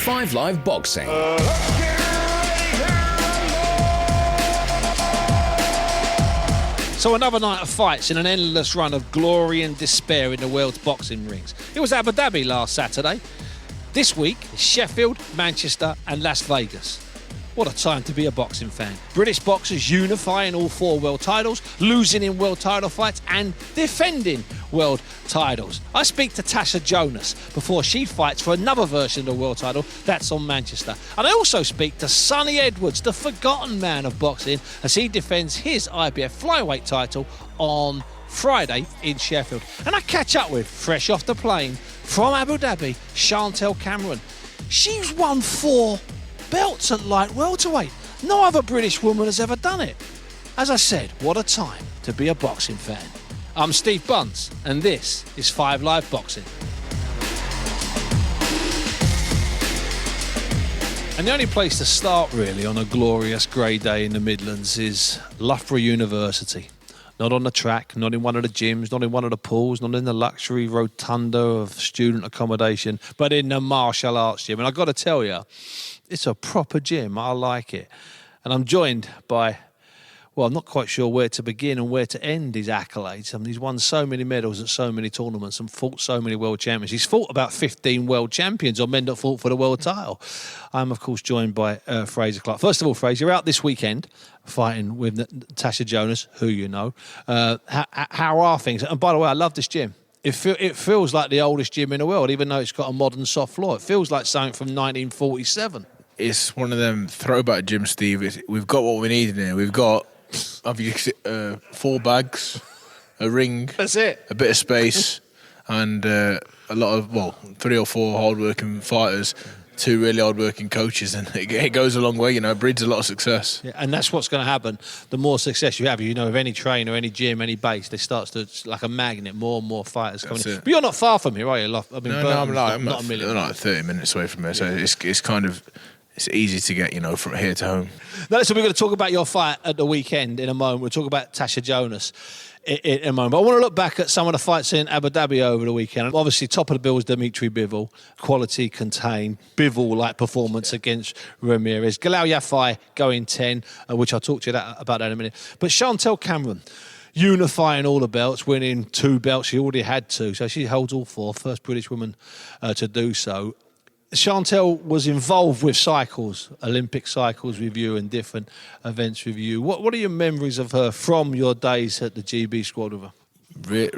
5 Live Boxing. So another night of fights in an endless run of glory and despair in the world's boxing rings. It was Abu Dhabi last Saturday. This week, Sheffield, Manchester and Las Vegas. What a time to be a boxing fan. British boxers unifying all 4 world titles, losing in world title fights and defending world titles. I speak to Tasha Jonas before she fights for another version of the world title, that's on Manchester. And I also speak to Sonny Edwards, the forgotten man of boxing, as he defends his IBF flyweight title on Friday in Sheffield. And I catch up with, fresh off the plane from Abu Dhabi, Chantelle Cameron. She's won 4 belts at light welterweight. No other British woman has ever done it. As I said, what a time to be a boxing fan. I'm Steve Bunce, and this is 5 Live Boxing. And the only place to start really on a glorious grey day in the Midlands is Loughborough University. Not on the track, not in one of the gyms, not in one of the pools, not in the luxury rotunda of student accommodation, but in the martial arts gym. And I've got to tell you, it's a proper gym. I like it. And I'm joined by, well, I'm not quite sure where to begin and where to end his accolades. I mean, he's won so many medals at so many tournaments and fought so many world champions. He's fought about 15 world champions or men that fought for the world title. I'm, of course, joined by Fraser Clark. First of all, Fraser, you're out this weekend fighting with Tasha Jonas, who you know. How are things? And by the way, I love this gym. It feels like the oldest gym in the world, even though it's got a modern soft floor. It feels like something from 1947. It's one of them throwback gyms, Steve. We've got what we need in here. We've got 4 bags, a ring. That's it. A bit of space, and a lot of, 3 or 4 hard-working fighters, 2 really hard-working coaches, and it goes a long way, it breeds a lot of success. Yeah, and that's what's going to happen. The more success you have, with any trainer, any gym, any base, it starts to, it's like a magnet, more and more fighters coming in. But you're not far from here, are you? No, I'm not a million. I'm like 30 minutes away from here, so it's kind of... It's easy to get, from here to home. Now, so we're going to talk about your fight at the weekend in a moment. We'll talk about Tasha Jonas in a moment. But I want to look back at some of the fights in Abu Dhabi over the weekend. Obviously, top of the bill was Dimitri Bivol. Quality contained. Bivol-like performance against Ramirez. Galal Yafai going 10, which I'll talk to you about that in a minute. But Chantelle Cameron, unifying all the belts, winning 2 belts. She already had 2, so she holds all 4. First British woman to do so. Chantelle was involved with cycles, Olympic cycles with you and different events with you. What are your memories of her from your days at the GB squad with her?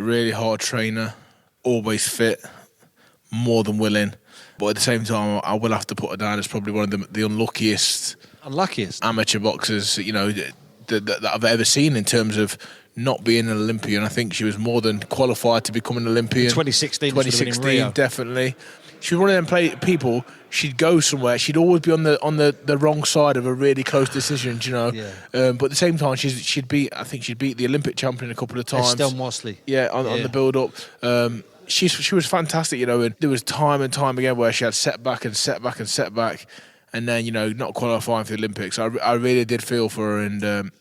Really hard trainer, always fit, more than willing. But at the same time, I will have to put her down as probably one of the unluckiest amateur boxers, that I've ever seen in terms of not being an Olympian. I think she was more than qualified to become an Olympian. 2016, definitely. She was one of them people. She'd go somewhere. She'd always be on the wrong side of a really close decision, Yeah. But at the same time, she'd beat the Olympic champion a couple of times. Estelle Mosley. Yeah, on the build up. She was fantastic, and there was time and time again where she had setback, and then not qualifying for the Olympics. I really did feel for her, and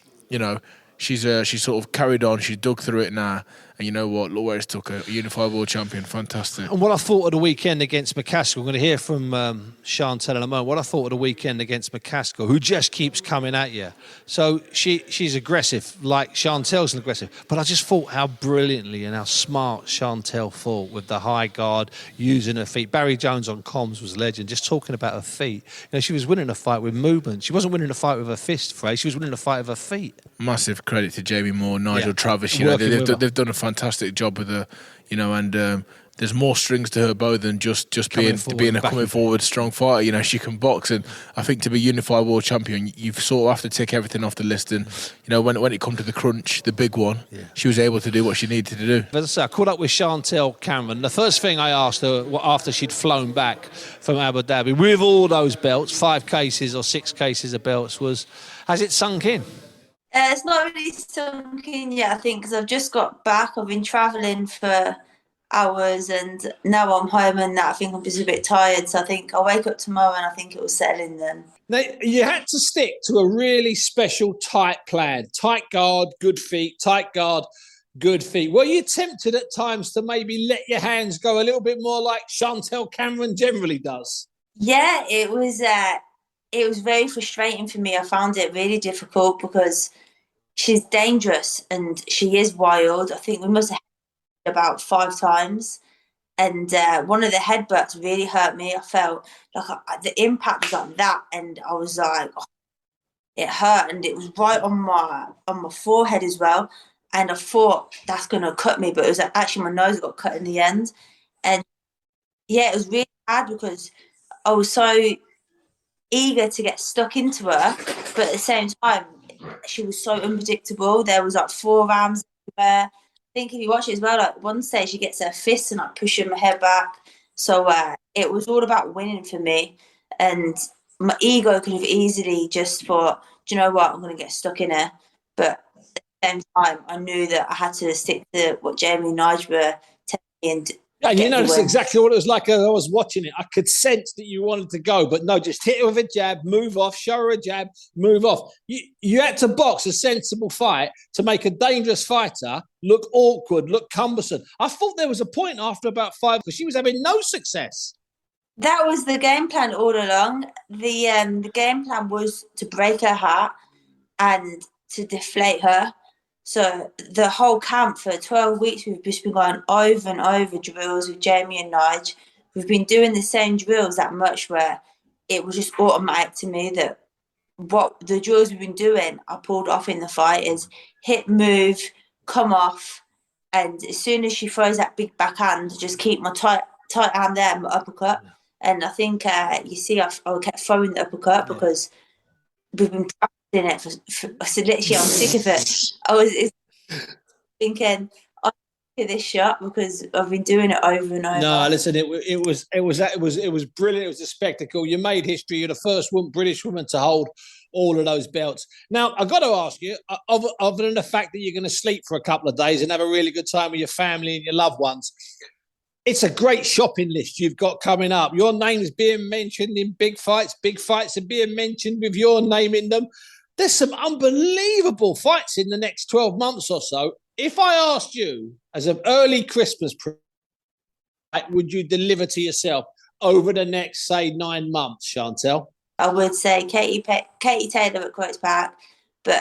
she's sort of carried on. She's dug through it now. And you know what? Look where it's took her. A unified world champion. Fantastic. And what I thought of the weekend against McCaskill, we're going to hear from Chantelle in a moment. What I thought of the weekend against McCaskill, who just keeps coming at you. So she's aggressive, like Chantelle's aggressive. But I just thought how brilliantly and how smart Chantelle fought with the high guard, using her feet. Barry Jones on comms was a legend, just talking about her feet. She was winning a fight with movement. She wasn't winning a fight with her fist, Frey. She was winning a fight with her feet. Massive credit to Jamie Moore, Nigel Travis. They've done a fantastic job with her, and there's more strings to her bow than just being a coming forward strong fighter. She can box, and I think to be unified world champion, you sort of have to tick everything off the list. And when it come to the crunch, the big one, she was able to do what she needed to do. As I said, I caught up with Chantelle Cameron. The first thing I asked her after she'd flown back from Abu Dhabi with all those belts, 5 cases or 6 cases of belts, was, has it sunk in? It's not really sunk in yet, I think, because I've just got back. I've been travelling for hours and now I'm home and I think I'm just a bit tired. So I think I'll wake up tomorrow and I think it will settle in then. Now, you had to stick to a really special tight plan. Tight guard, good feet. Tight guard, good feet. Were you tempted at times to maybe let your hands go a little bit more like Chantelle Cameron generally does? Yeah, it was. It was very frustrating for me. I found it really difficult because she's dangerous and she is wild. I think we must have hit about 5 times, and one of the headbutts really hurt me. I felt like the impact was like that, and I was like, oh, it hurt, and it was right on my forehead as well. And I thought that's gonna cut me, but it was actually my nose got cut in the end. And yeah, it was really bad because I was so eager to get stuck into her, but at the same time, she was so unpredictable. There was like forearms everywhere. I think if you watch it as well, like one stage she gets her fists and like pushing my head back. So it was all about winning for me, and my ego could have easily just thought, do you know what, I'm going to get stuck in her. But at the same time, I knew that I had to stick to what Jamie and Nigel were telling me and And you get the notice win. exactly what it was like as I was watching it. I could sense that you wanted to go, but no, just hit her with a jab, move off, show her a jab, move off. You had to box a sensible fight to make a dangerous fighter look awkward, look cumbersome. I thought there was a point after about 5 because she was having no success. That was the game plan all along. The game plan was to break her heart and to deflate her. So the whole camp for 12 weeks, we've just been going over and over drills with Jamie and Nige. We've been doing the same drills that much where it was just automatic to me that what the drills we've been doing, I pulled off in the fight is hit, move, come off. And as soon as she throws that big backhand, just keep my tight hand there, my uppercut. And I think you see, I kept throwing the uppercut because we've been practicing it so literally I'm sick of it. I was thinking I'm sick of this shot because I've been doing it over and over. No, listen, it was brilliant. It was a spectacle. You made history. You're the first British woman to hold all of those belts. Now, I've got to ask you, other than the fact that you're going to sleep for a couple of days and have a really good time with your family and your loved ones, it's a great shopping list you've got coming up. Your name is being mentioned in big fights. Big fights are being mentioned with your name in them. There's some unbelievable fights in the next 12 months or so. If I asked you as an early Christmas present, would you deliver to yourself over the next, say, 9 months, Chantelle? I would say Katie Taylor at Quotes Park, but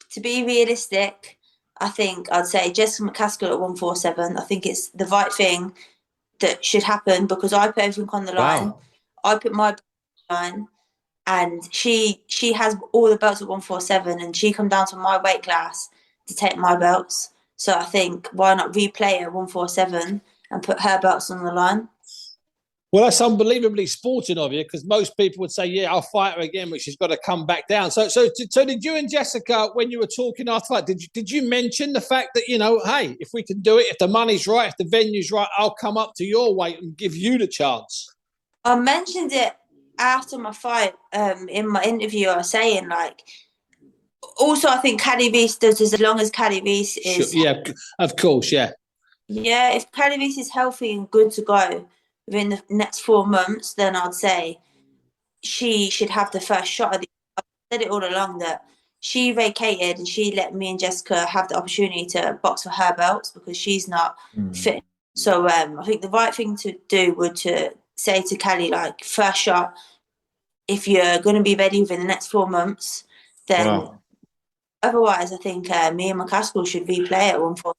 to be realistic, I think I'd say Jessica McCaskill at 147. I think it's the right thing that should happen because I put everything on the line. Wow. I put my line, and she has all the belts at 147, and she come down to my weight class to take my belts. So I think why not replay her 147 and put her belts on the line? Well, that's unbelievably sporting of you because most people would say, yeah, I'll fight her again, but she's got to come back down. So did you and Jessica, when you were talking after that, did you mention the fact that, hey, if we can do it, if the money's right, if the venue's right, I'll come up to your weight and give you the chance? I mentioned it after my fight in my interview. I was saying, like, also I think Caddy Reese does as long as Caddy Reese is... Sure, yeah, of course, yeah. Yeah, if Caddy Reese is healthy and good to go within the next 4 months, then I'd say she should have the first shot of the... I said it all along that she vacated and she let me and Jessica have the opportunity to box for her belts because she's not fit. So I think the right thing to do would to say to Callie, like, first shot, if you're going to be ready within the next 4 months, then otherwise I think me and McCaskill should replay at 140.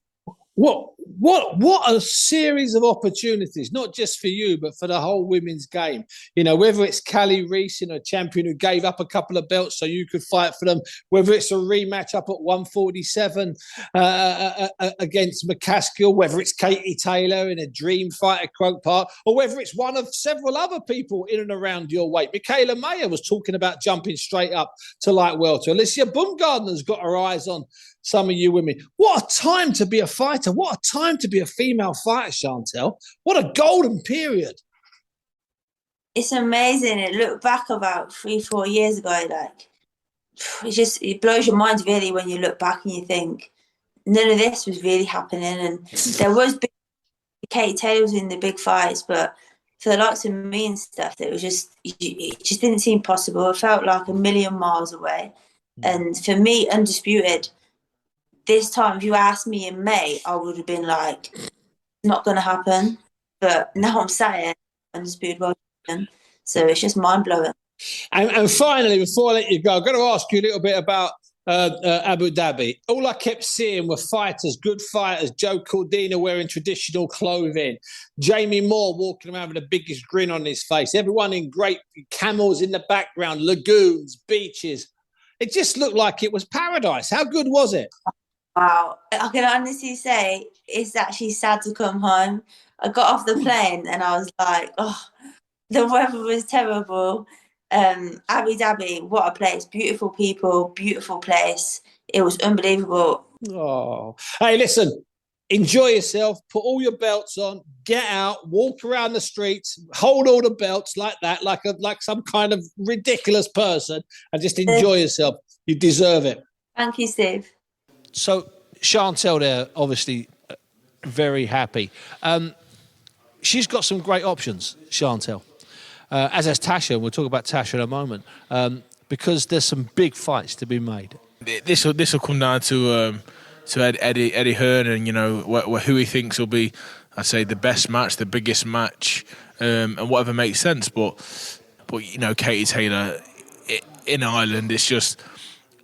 What a series of opportunities, not just for you, but for the whole women's game. Whether it's Callie Reese, a champion who gave up a couple of belts so you could fight for them, whether it's a rematch up at 147 against McCaskill, whether it's Katie Taylor in a dream fight at Croke Park, or whether it's one of several other people in and around your weight. Michaela Mayer was talking about jumping straight up to light welter. Alicia Baumgardner's got her eyes on some of you women. What a time to be a fighter. What a time to be a female fighter, Chantelle. What a golden period. It's amazing. It looked back about 3-4 years ago, like, it blows your mind really when you look back and you think none of this was really happening. And there was Katie Taylor was in the big fights, but for the likes of me and stuff, it just didn't seem possible. It felt like a million miles away. And for me, Undisputed, this time, if you asked me in May, I would have been like, not going to happen. But now I'm saying Undisputed World Champion. So it's just mind-blowing. And finally, before I let you go, I'm going to ask you a little bit about Abu Dhabi. All I kept seeing were fighters, good fighters. Joe Cordina wearing traditional clothing. Jamie Moore walking around with the biggest grin on his face. Everyone in great camels in the background, lagoons, beaches. It just looked like it was paradise. How good was it? Wow. I can honestly say it's actually sad to come home. I got off the plane and I was like, oh, the weather was terrible. Abu Dhabi, what a place. Beautiful people, beautiful place. It was unbelievable. Oh, hey, listen, enjoy yourself, put all your belts on, get out, walk around the streets, hold all the belts like that, like some kind of ridiculous person, and just enjoy yourself. You deserve it. Thank you, Steve. So Chantelle there, obviously very happy. She's got some great options, Chantelle. As has Tasha, and we'll talk about Tasha in a moment, because there's some big fights to be made. This will come down to Eddie Hearn, and who he thinks will be, I'd say, the best match, the biggest match, and whatever makes sense. But Katie Taylor in Ireland, it's just,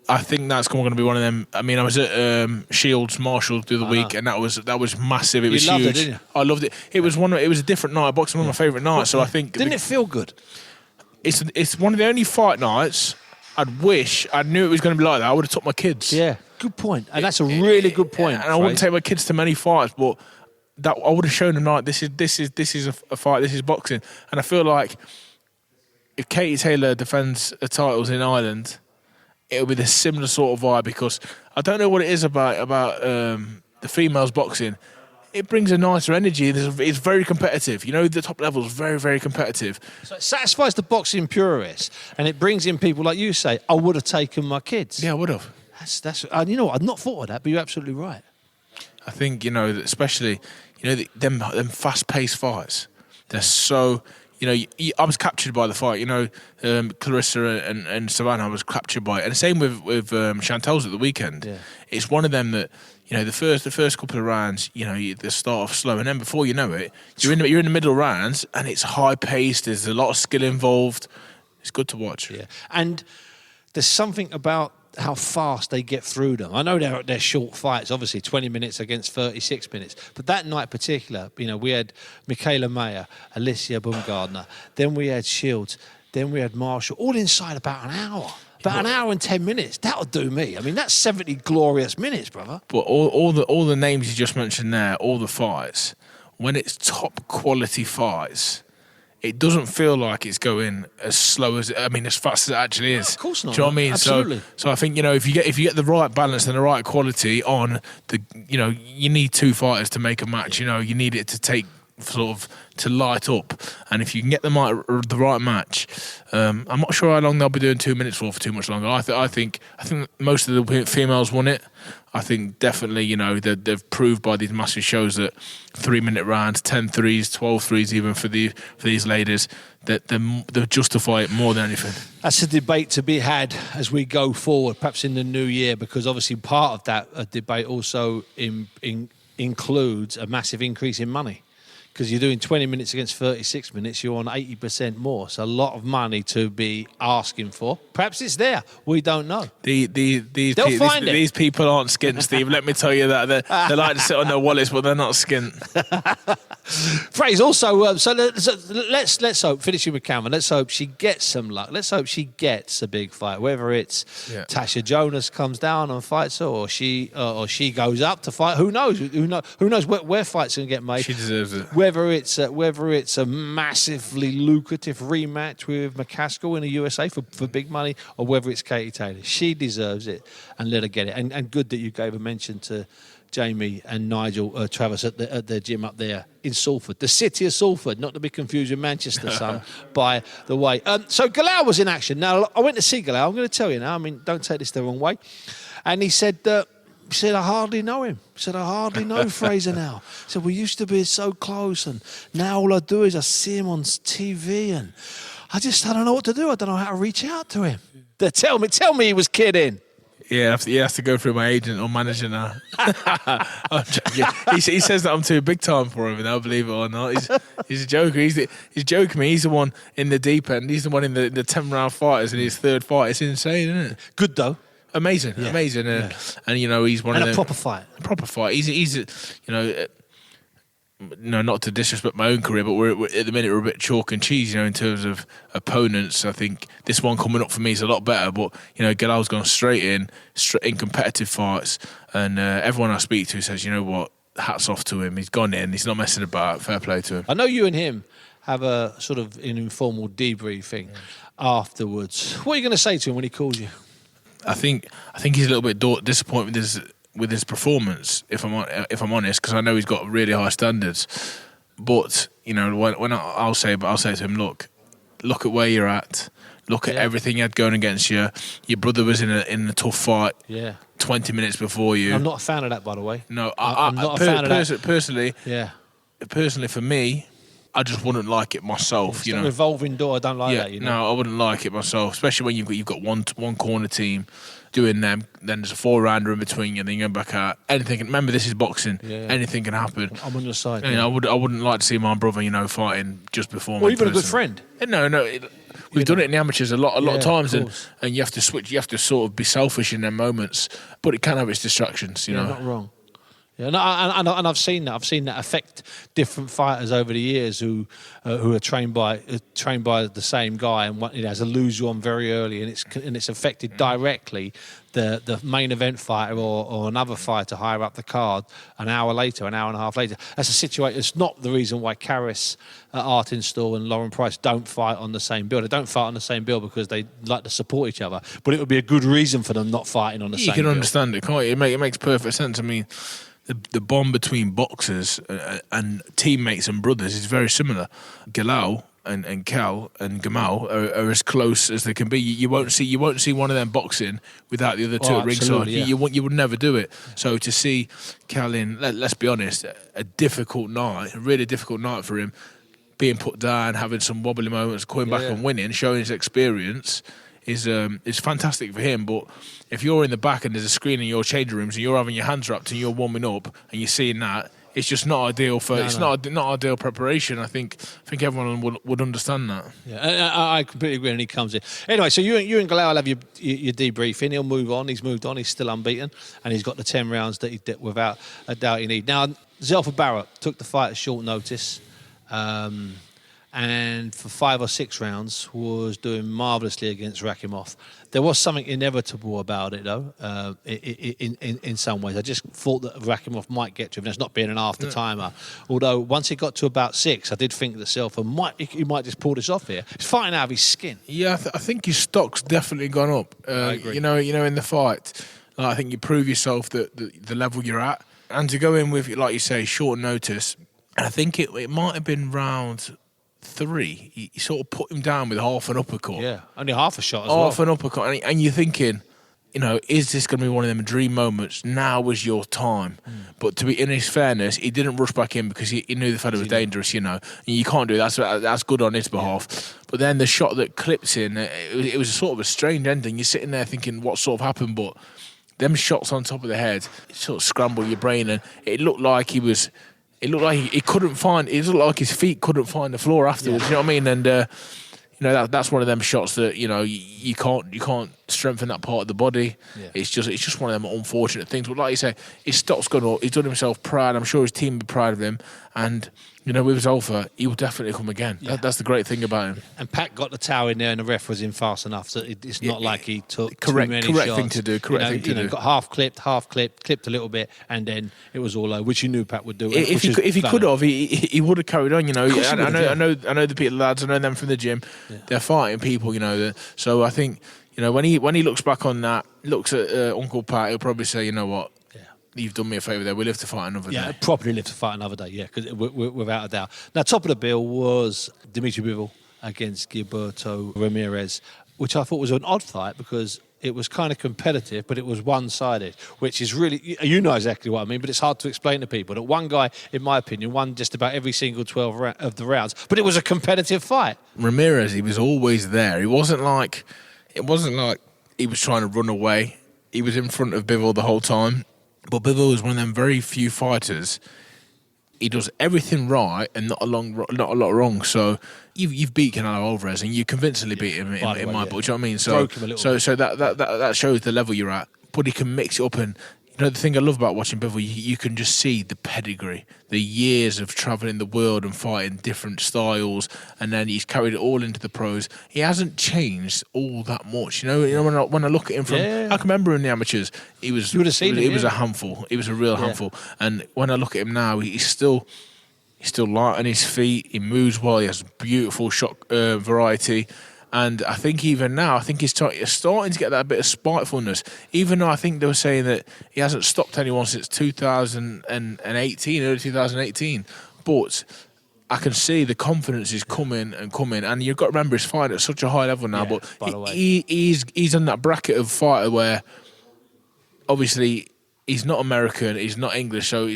I think that's going to be one of them. I mean, I was at Shields Marshall the other week, and that was massive. It was huge. It, didn't you? I loved it. It was a different night. Boxing, one of my favourite nights. So I think didn't it feel good? It's one of the only fight nights I'd wish I knew it was going to be like that. I would have took my kids. Yeah, good point. And that's a really good point. And I wouldn't take my kids to many fights, but that I would have shown them like this is a fight. This is boxing. And I feel like if Katie Taylor defends her titles in Ireland, it'll be the similar sort of vibe, because I don't know what it is about the females boxing. It brings a nicer energy. It's very competitive. The top level is very, very competitive. So it satisfies the boxing purists, and it brings in people like you say, I would have taken my kids. Yeah, I would have. That's I'd not thought of that, but you're absolutely right. I think, especially, them fast-paced fights, they're so... I was captured by the fight. Clarissa and Savannah, I was captured by it. And the same with Chantelle's at the weekend. Yeah. It's one of them that, the first couple of rounds, they start off slow, and then before you know it, you're in the middle rounds, and it's high paced. There's a lot of skill involved. It's good to watch. Yeah, and there's something about how fast they get through them. I know they're short fights, obviously 20 minutes against 36 minutes, but that night in particular, we had Michaela Mayer, Alicia Baumgardner, then we had Shields, then we had Marshall, all inside about an hour. About an hour and 10 minutes. That'll do me. I mean, that's 70 glorious minutes, brother. But all the names you just mentioned there, all the fights, when it's top quality fights, it doesn't feel like it's going as slow as as fast as it actually is. No, of course not. Do you know what I mean? Absolutely. So I think if you get the right balance and the right quality on the, you need two fighters to make a match. You need it to take to light up, and if you can get the right match, I'm not sure how long they'll be doing 2 minutes for too much longer. I think most of the females won it. I think definitely, they've proved by these massive shows that 3 minute rounds, 10 threes, 12 threes, even for these ladies, that they justify it more than anything. That's a debate to be had as we go forward, perhaps in the new year, because obviously part of that debate also includes a massive increase in money. Because you're doing 20 minutes against 36 minutes, you're on 80% more. So a lot of money to be asking for. Perhaps it's there. We don't know. They'll find it. These people aren't skint, Steve. Let me tell you that. They like to sit on their wallets, but they're not skint. Fraser, also, let's hope, finishing with Cameron, let's hope she gets some luck. Let's hope she gets a big fight, whether it's Tasha Jonas comes down and fights her, or she goes up to fight. Who knows? Who knows where fights are going to get made? She deserves it. Whether it's a massively lucrative rematch with McCaskill in the USA for big money, or whether it's Katie Taylor, she deserves it, and let her get it. And good that you gave a mention to Jamie and Nigel Travis at their gym up there in Salford, the city of Salford, not to be confused with Manchester, son, by the way. So Galal was in action. Now, I went to see Galal. I'm going to tell you now. I mean, don't take this the wrong way. And he said, I hardly know him. He said, I hardly know Fraser now. He said, we used to be so close, and now all I do is I see him on TV, and I don't know what to do. I don't know how to reach out to him. Tell me he was kidding. Yeah, he has to go through my agent or manager now. I'm joking. He says that I'm too big time for him now, believe it or not. He's a joker. He's joking me. He's the one in the deep end. He's the one in the 10-round fighters in his third fight. It's insane, isn't it? Good, though. Amazing. And, he's one and of a proper fight. A proper fight. He's no, not to disrespect my own career, but we're at the minute we're a bit chalk and cheese, in terms of opponents. I think this one coming up for me is a lot better, but Galal's gone straight in competitive fights, and everyone I speak to says, you know what, hats off to him. He's gone in, he's not messing about. Fair play to him. I know you and him have a sort of an informal debriefing afterwards. What are you going to say to him when he calls you? I think he's a little bit disappointed with his performance, if I'm honest, because I know he's got really high standards. But when I'll say to him, look at where you're at, look at everything you had going against you. Your brother was in a tough fight. 20 minutes before you. I'm not a fan of that, by the way. No, I'm not a fan of that. Personally, for me, I just wouldn't like it myself. It's a revolving door. I don't like that. No, I wouldn't like it myself, especially when you've got one corner team doing them. Then there's a 4-rounder in between you, and then you go back out. Anything. Remember, this is boxing. Anything can happen. I'm on your side. I wouldn't like to see my brother, fighting just before. Or even a good friend. No. We've done it in the amateurs a lot of times, and you have to switch. You have to sort of be selfish in them moments, but it can have its distractions. You're not wrong. Yeah, and I've seen that. I've seen that affect different fighters over the years who are trained by the same guy, and has a lose you on very early, and it's affected directly the main event fighter or another fighter higher up the card an hour later, an hour and a half later. That's a situation. It's not the reason why Karras, Artinstall and Lauren Price don't fight on the same bill. They don't fight on the same bill because they like to support each other. But it would be a good reason for them not fighting on the same bill. You can understand it, can't you? It makes perfect sense. I mean, the bond between boxers and teammates and brothers is very similar. Galal and Cal and Gamal are as close as they can be. You won't see one of them boxing without the other two at ringside. Yeah. You would never do it. So to see Cal in, let's be honest, a really difficult night for him, being put down, having some wobbly moments, coming back and winning, showing his experience is fantastic for him. But if you're in the back and there's a screen in your changing rooms and you're having your hands wrapped and you're warming up and you're seeing that, it's just not ideal not ideal preparation. I think everyone would understand that. Yeah, I completely agree when he comes in. Anyway, so you and Galal have your debriefing. He'll move on. He's moved on. He's still unbeaten, and he's got the 10 rounds that without a doubt he needs. Now, Zelfa Barrett took the fight at short notice. And for 5 or 6 rounds was doing marvellously against Rakhimov. There was something inevitable about it, though, in some ways. I just thought that Rakhimov might get to him. That's not being an after-timer. Although, once he got to about 6, I did think that Zelfa might just pull this off here. He's fighting out of his skin. Yeah, I think his stock's definitely gone up. I agree. In the fight, I think you prove yourself that the level you're at. And to go in with, like you say, short notice, and I think it might have been round 3, he sort of put him down with half an uppercut. Yeah, only half a shot as well. Half an uppercut. And you're thinking, is this going to be one of them dream moments? Now was your time. But to be in his fairness, he didn't rush back in because he knew the fella was dangerous, And you can't do that. That's good on his behalf. Yeah. But then the shot that clips in, it was sort of a strange ending. You're sitting there thinking what sort of happened, but them shots on top of the head sort of scramble your brain, and it looked like he was... It looked like he couldn't find. It looked like his feet couldn't find the floor afterwards. Yeah. You know what I mean? And that's one of them shots that you can't strengthen that part of the body. Yeah. It's just one of them unfortunate things. But like you say, his stock's gone up. He's done himself proud. I'm sure his team will be proud of him. And with Zelfa, he will definitely come again. Yeah. That's the great thing about him. And Pat got the towel in there, and the ref was in fast enough, so it's not like he took too many correct shots. Thing to do. Correct thing to do. Got half clipped a little bit, and then it was all over, which you knew Pat would do. If he could have, he would have carried on. I know the people lads. I know them from the gym. Yeah. They're fighting people. So I think when he looks back on that, looks at Uncle Pat, he'll probably say, you know what. You've done me a favour there. We live to fight another day. Yeah, properly live to fight another day, because without a doubt. Now, top of the bill was Dimitri Bivol against Gilberto Ramirez, which I thought was an odd fight because it was kind of competitive, but it was one-sided, which is really... You know exactly what I mean, but it's hard to explain to people. That one guy, in my opinion, won just about every single 12 of the rounds, but it was a competitive fight. Ramirez, he was always there. It wasn't like he was trying to run away. he was in front of Bivol the whole time. But Bivol is one of them very few fighters. He does everything right and not a lot wrong. So you've beat Canelo Alvarez and you convincingly beat him in my book. Do you know what I mean? So that shows the level you're at. But he can mix it up, and the thing I love about watching Bivol, you can just see the pedigree, the years of travelling the world and fighting different styles, and then he's carried it all into the pros. He hasn't changed all that much. When I look at him I can remember in the amateurs, he was a handful. He was a real handful. And when I look at him now, he's still light on his feet. He moves well. He has beautiful shot variety. And I think even now, he's starting to get that bit of spitefulness. Even though I think they were saying that he hasn't stopped anyone since 2018, early 2018. But I can see the confidence is coming. And you've got to remember, he's fighting at such a high level now. But he's in that bracket of fighter where, obviously, he's not American, he's not English. So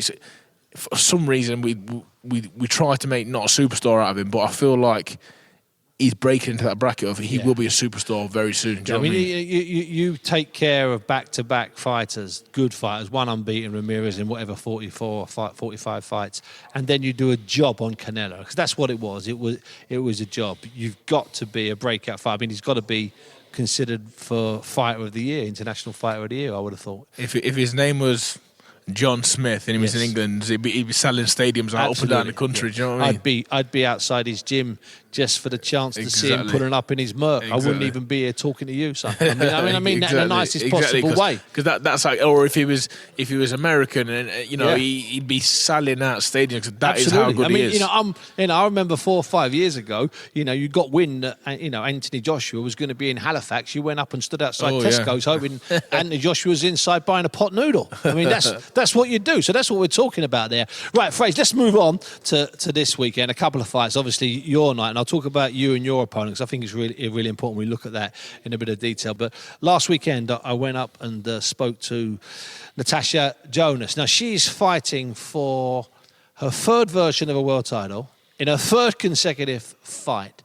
for some reason, we try to make not a superstar out of him. But I feel like he's breaking into that bracket of he will be a superstar very soon. Do you know what I mean? You take care of back-to-back fighters, good fighters, one unbeaten Ramirez in whatever 45 fights, and then you do a job on Canelo, because that's what it was. It was a job. You've got to be a breakout fighter. I mean, he's got to be considered for Fighter of the Year, International Fighter of the Year, I would have thought. If his name was John Smith and he was in England, he'd be selling stadiums up and down the country. Do you know what I mean? I'd be outside his gym just for the chance to see him putting up in his Merc. I wouldn't even be here talking to you, son. I mean that in the nicest possible way. Because that's like, or if he was American and he'd be selling out stadiums. That is how good he is. I remember 4 or 5 years ago. You got wind that Anthony Joshua was going to be in Halifax. You went up and stood outside Tesco's hoping Anthony Joshua was inside buying a pot noodle. I mean that's what you do. So that's what we're talking about there. Right, Fraser, let's move on to this weekend. A couple of fights, obviously your night, and I'll talk about you and your opponents. I think it's really important we look at that in a bit of detail. But last weekend, I went up and spoke to Natasha Jonas. Now, she's fighting for her third version of a world title in her third consecutive fight.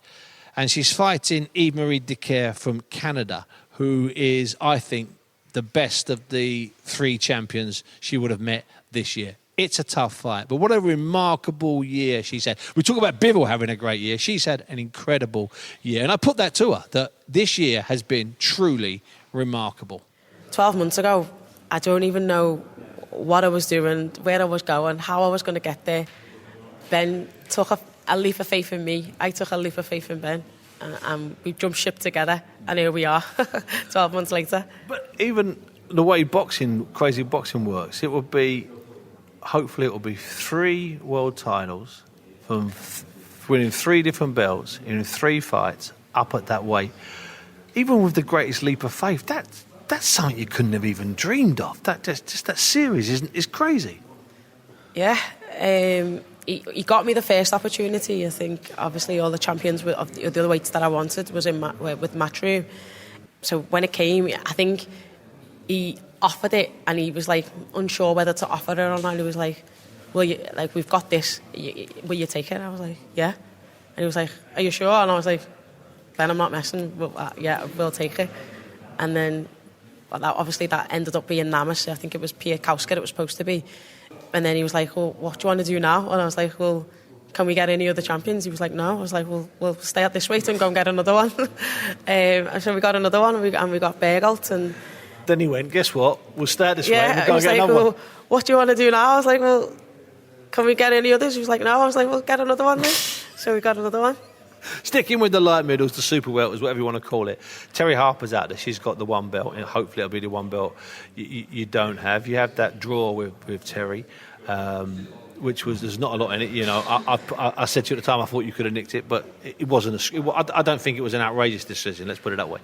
And she's fighting Eve-Marie Dicaire from Canada, who is, I think, the best of the 3 champions she would have met this year. It's a tough fight, but what a remarkable year she's had. We talk about Bivol having a great year. She's had an incredible year. And I put that to her, that this year has been truly remarkable. 12 months ago, I don't even know what I was doing, where I was going, how I was going to get there. Ben took a leap of faith in me. I took a leap of faith in Ben. And we jumped ship together, and here we are, 12 months later. But even the way crazy boxing works, hopefully it will be 3 world titles from winning 3 different belts in 3 fights up at that weight. Even with the greatest leap of faith, that's something you couldn't have even dreamed of. That series is crazy. Yeah. He got me the first opportunity. I think obviously all the champions of the other weights that I wanted was with Matchroom. So when it came, I think he offered it and he was like unsure whether to offer it or not. He was like, "Well, we've got this. Will you take it?" I was like, "Yeah." And he was like, "Are you sure?" And I was like, "Ben, I'm not messing. Yeah, we'll take it." And then that ended up being Namas. I think it was Piakowska it was supposed to be. And then he was like, "Well, what do you want to do now?" And I was like, "Well, can we get any other champions?" He was like, "No." I was like, "Well, we'll stay at this weight and go and get another one." And so we got another one, and we got Bergelt. And then he went, "Guess what? We'll stay at this weight and we'll go and get another one." "What do you want to do now?" I was like, "Well, can we get any others?" He was like, "No." I was like, "Well, get another one then." So we got another one. Sticking with the light middles, the super welters, whatever you want to call it. Terry Harper's out there. She's got the one belt, and hopefully it'll be the one belt you don't have. You have that draw with Terry, which was there's not a lot in it. I said to you at the time I thought you could have nicked it, but it wasn't. I don't think it was an outrageous decision. Let's put it that way.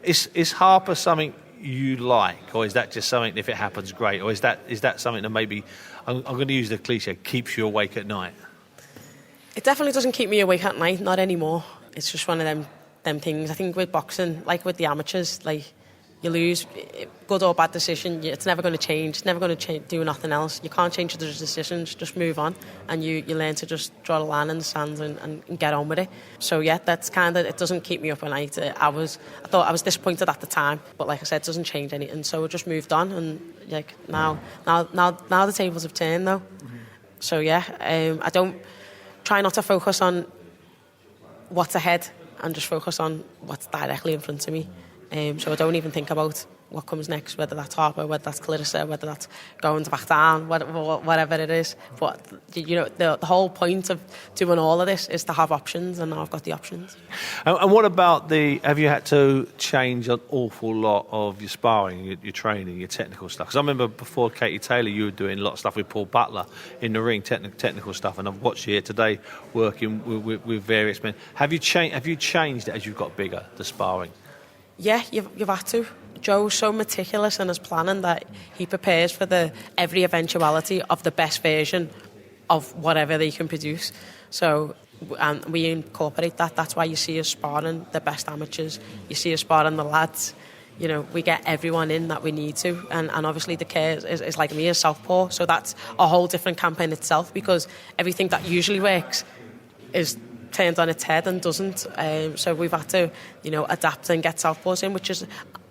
Is Harper something you like, or is that just something if it happens great, or is that something that maybe I'm going to use the cliche keeps you awake at night? It definitely doesn't keep me awake at night, not anymore. It's just one of them things. I think with boxing, like with the amateurs, like you lose, good or bad decision, it's never going to change. It's never going to do nothing else. You can't change the decisions, just move on. And you learn to just draw the line in the sand and get on with it. So yeah, that's kind of, it doesn't keep me up at night. I thought I was disappointed at the time, but like I said, it doesn't change anything. So I just moved on, and like now the tables have turned though. Mm-hmm. So yeah, I don't try not to focus on what's ahead and just focus on what's directly in front of me. So I don't even think about what comes next, whether that's Harper, whether that's Clarissa, whether that's going back down, whatever it is. But the whole point of doing all of this is to have options, and now I've got the options. And what about have you had to change an awful lot of your sparring, your training, your technical stuff? Because I remember before Katie Taylor, you were doing a lot of stuff with Paul Butler in the ring, technical stuff, and I've watched you here today working with various men. Have you changed it as you've got bigger, the sparring? Yeah, you've had to. Joe's so meticulous in his planning that he prepares for every eventuality of the best version of whatever they can produce. So, and we incorporate that. That's why you see us sparring the best amateurs. You see us sparring the lads. We get everyone in that we need to. And obviously the care is like me, as southpaw. So that's a whole different campaign itself, because everything that usually works is turned on its head and doesn't. So we've had to, adapt and get southpaws in, which is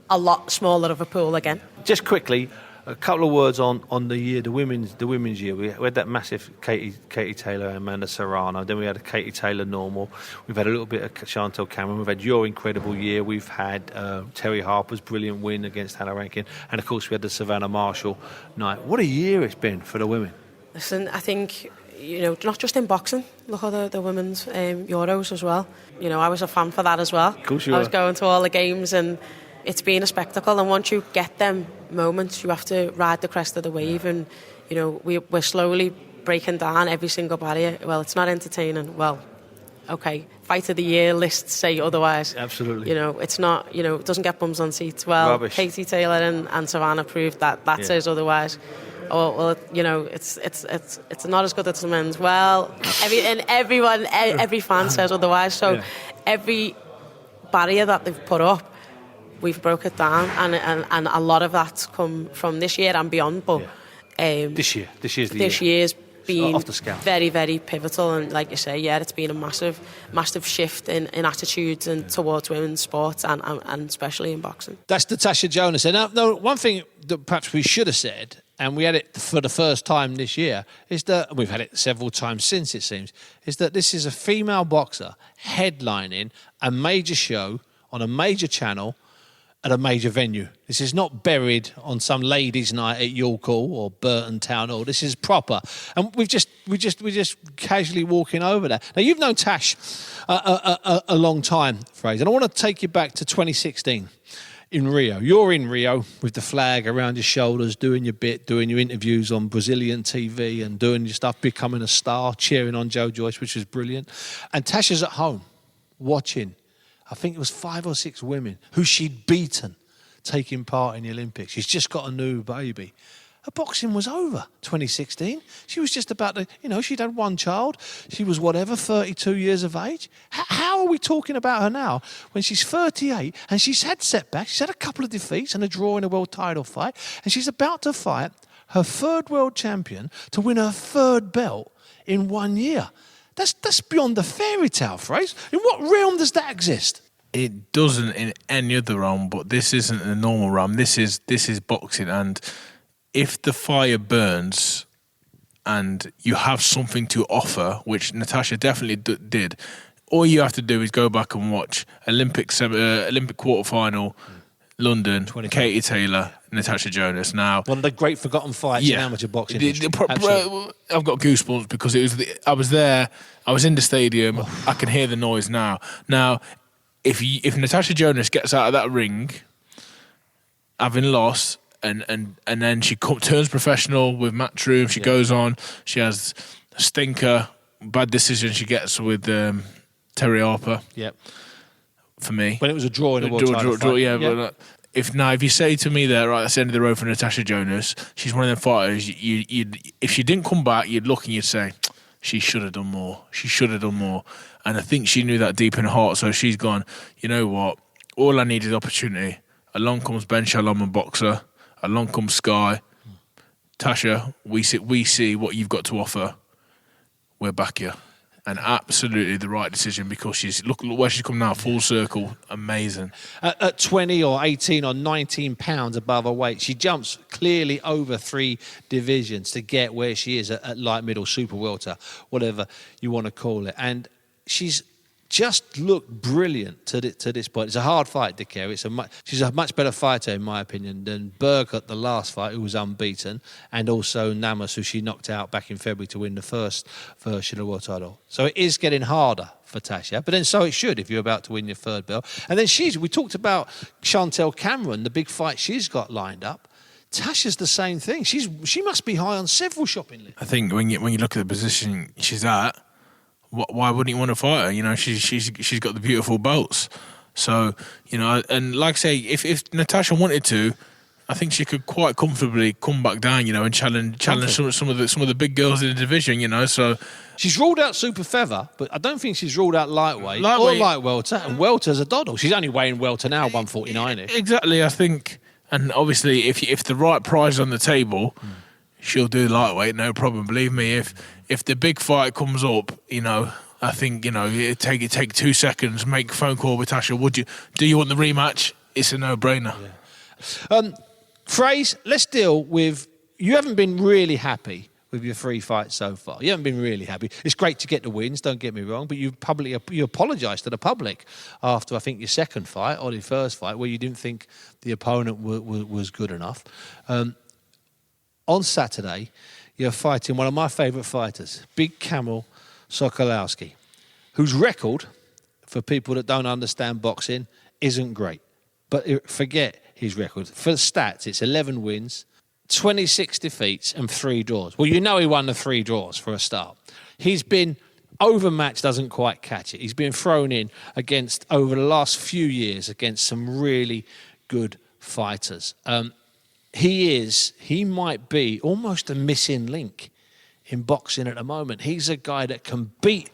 a lot smaller of a pool again. Just quickly, a couple of words on the year, the women's year. We had that massive Katie Taylor and Amanda Serrano. Then we had a Katie Taylor normal. We've had a little bit of Chantelle Cameron. We've had your incredible year. We've had Terry Harper's brilliant win against Hannah Rankin. And, of course, we had the Savannah Marshall night. What a year it's been for the women. Listen, I think, not just in boxing. Look at the women's Euros as well. I was a fan for that as well. Of course you were. I was going to all the games, and it's been a spectacle. And once you get them moments, you have to ride the crest of the wave. And, we're slowly breaking down every single barrier. Well, it's not entertaining. Well, okay, fight of the year lists say otherwise. Absolutely. It's not, it doesn't get bums on seats. Well, Rubbish. Katie Taylor and Savannah proved that says otherwise. Oh, well, it's not as good as the men's. Well, every fan says otherwise. So every barrier that they've put up, we've broke it down, and a lot of that's come from this year and beyond. But this year's been off the scale. Very, very pivotal, and like you say, it's been a massive shift in attitudes and towards women's sports and especially in boxing. That's Natasha Jonas. And now, one thing that perhaps we should have said, and we had it for the first time this year, is that we've had it several times since, it seems, is that this is a female boxer headlining a major show on a major channel at a major venue. This is not buried on some ladies' night at York Hall or Burton Town Hall. This is proper, and we're just casually walking over there. Now, you've known Tash a long time, Fraser, and I want to take you back to 2016 in Rio. You're in Rio with the flag around your shoulders, doing your bit, doing your interviews on Brazilian TV, and doing your stuff, becoming a star, cheering on Joe Joyce, which was brilliant. And Tasha's at home watching. I think it was 5 or 6 women who she'd beaten taking part in the Olympics. She's just got a new baby. Her boxing was over, 2016. She was just about to, she'd had one child. She was 32 years of age. How are we talking about her now when she's 38 and she's had setbacks? She's had a couple of defeats and a draw in a world title fight, and she's about to fight her 3rd world champion to win her 3rd belt in 1 year. That's beyond the fairy tale, Fraser. In what realm does that exist? It doesn't in any other realm, but this isn't a normal realm. This is boxing, and if the fire burns and you have something to offer, which Natasha definitely did, all you have to do is go back and watch Olympic quarterfinal, London, Katie Taylor, Natasha Jonas. Now, one of the great forgotten fights in amateur boxing history. I've got goosebumps because I was there. I was in the stadium. I can hear the noise now. Now, if Natasha Jonas gets out of that ring, having lost, and then she turns professional with Matchroom, she goes on. She has a stinker, bad decision she gets with Terry Harper. Yep. For me, when it was a draw in a world title fight. Yeah. But if you say to me there, right, that's the end of the road for Natasha Jonas, she's one of them fighters. If she didn't come back, you'd look and you'd say she should have done more. She should have done more. And I think she knew that deep in her heart. So she's gone, you know what? All I need is opportunity. Along comes Ben Shalom and Boxer. Along comes Sky. Tasha, we see what you've got to offer. We're back here. And absolutely the right decision, because look where she's come now, full circle, amazing. At 20 or 18 or 19 pounds above her weight, she jumps clearly over 3 divisions to get where she is at light, middle, super welter, whatever you want to call it. And she's just looked brilliant to this point. It's a hard fight, Decare. She's a much better fighter, in my opinion, than Berg at the last fight, who was unbeaten, and also Namas, who she knocked out back in February to win the first version of the world title. So it is getting harder for Tasha, but then so it should if you're about to win your third belt. And then we talked about Chantelle Cameron, the big fight she's got lined up. Tasha's the same thing. She must be high on several shopping lists. I think when you look at the position she's at, why wouldn't you want to fight her? You know, she's got the beautiful belts. So, you know, and like I say, if Natasha wanted to, I think she could quite comfortably come back down, you know, and challenge some of the big girls in the division, you know. So she's ruled out super feather, but I don't think she's ruled out lightweight or light welter. And welter's a doddle. She's only weighing welter now, 149. Exactly, I think. And obviously, if the right prize is on the table, she'll do lightweight, no problem. Believe me, if the big fight comes up, you know, I think, you know, it take 2 seconds, make a phone call with Tasha. Do you want the rematch? It's a no-brainer. Yeah. Fraze, let's deal with, you haven't been really happy with your 3 fights so far. You haven't been really happy. It's great to get the wins, don't get me wrong, but you apologised to the public after, I think, your second fight or your first fight, where you didn't think the opponent was good enough. On Saturday, you're fighting one of my favourite fighters, Big Camel Sokolowski, whose record, for people that don't understand boxing, isn't great. But forget his record. For the stats, it's 11 wins, 26 defeats and 3 draws. Well, you know he won the 3 draws for a start. He's been overmatched, doesn't quite catch it. He's been thrown in over the last few years against some really good fighters. He might be almost a missing link in boxing at the moment. He's a guy that can beat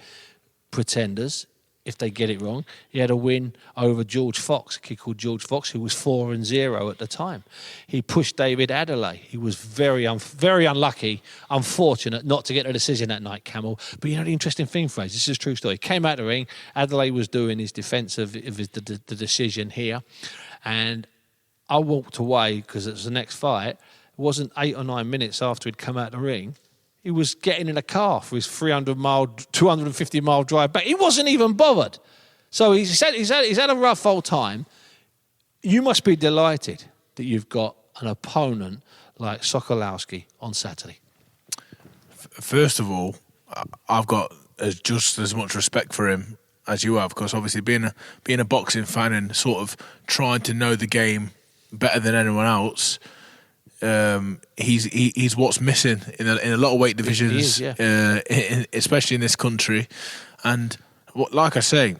pretenders if they get it wrong. He had a win over George Fox, a kid called George Fox, who was 4-0 at the time. He pushed David Adelaide. He was very unlucky, unfortunate not to get a decision that night, Camel. But you know the interesting thing, Fraser, this is a true story. He came out of the ring. Adelaide was doing his defence of the decision here. And I walked away because it was the next fight. It wasn't 8 or 9 minutes after he'd come out of the ring. He was getting in a car for his 250-mile drive back. He wasn't even bothered. So he's had a rough old time. You must be delighted that you've got an opponent like Sokolowski on Saturday. First of all, I've got just as much respect for him as you have, because obviously being a boxing fan and sort of trying to know the game better than anyone else, he's what's missing in a lot of weight divisions, especially in this country. And like I say,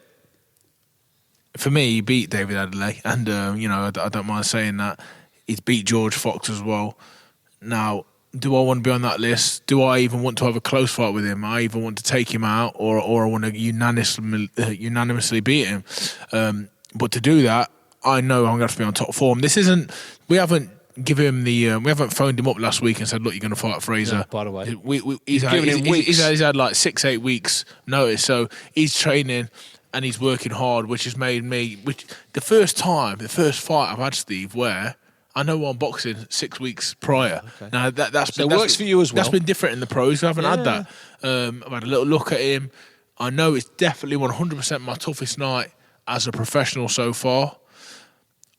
for me, he beat David Adelaide, and you know, I don't mind saying that. He's beat George Fox as well. Now, do I want to be on that list? Do I even want to have a close fight with him? I either want to take him out, or I want to unanimously beat him. But to do that, I know I'm going to have to be on top form. We haven't phoned him up last week and said, look, you're going to fight Fraser. No, by the way, he's had like 6-8 weeks notice, so he's training and he's working hard, which has made me. The first fight I've had, Steve, where I know I'm boxing 6 weeks prior. Okay. Now that's works for you as well. That's been different in the pros. I haven't had that. I've had a little look at him. I know it's definitely 100% my toughest night as a professional so far.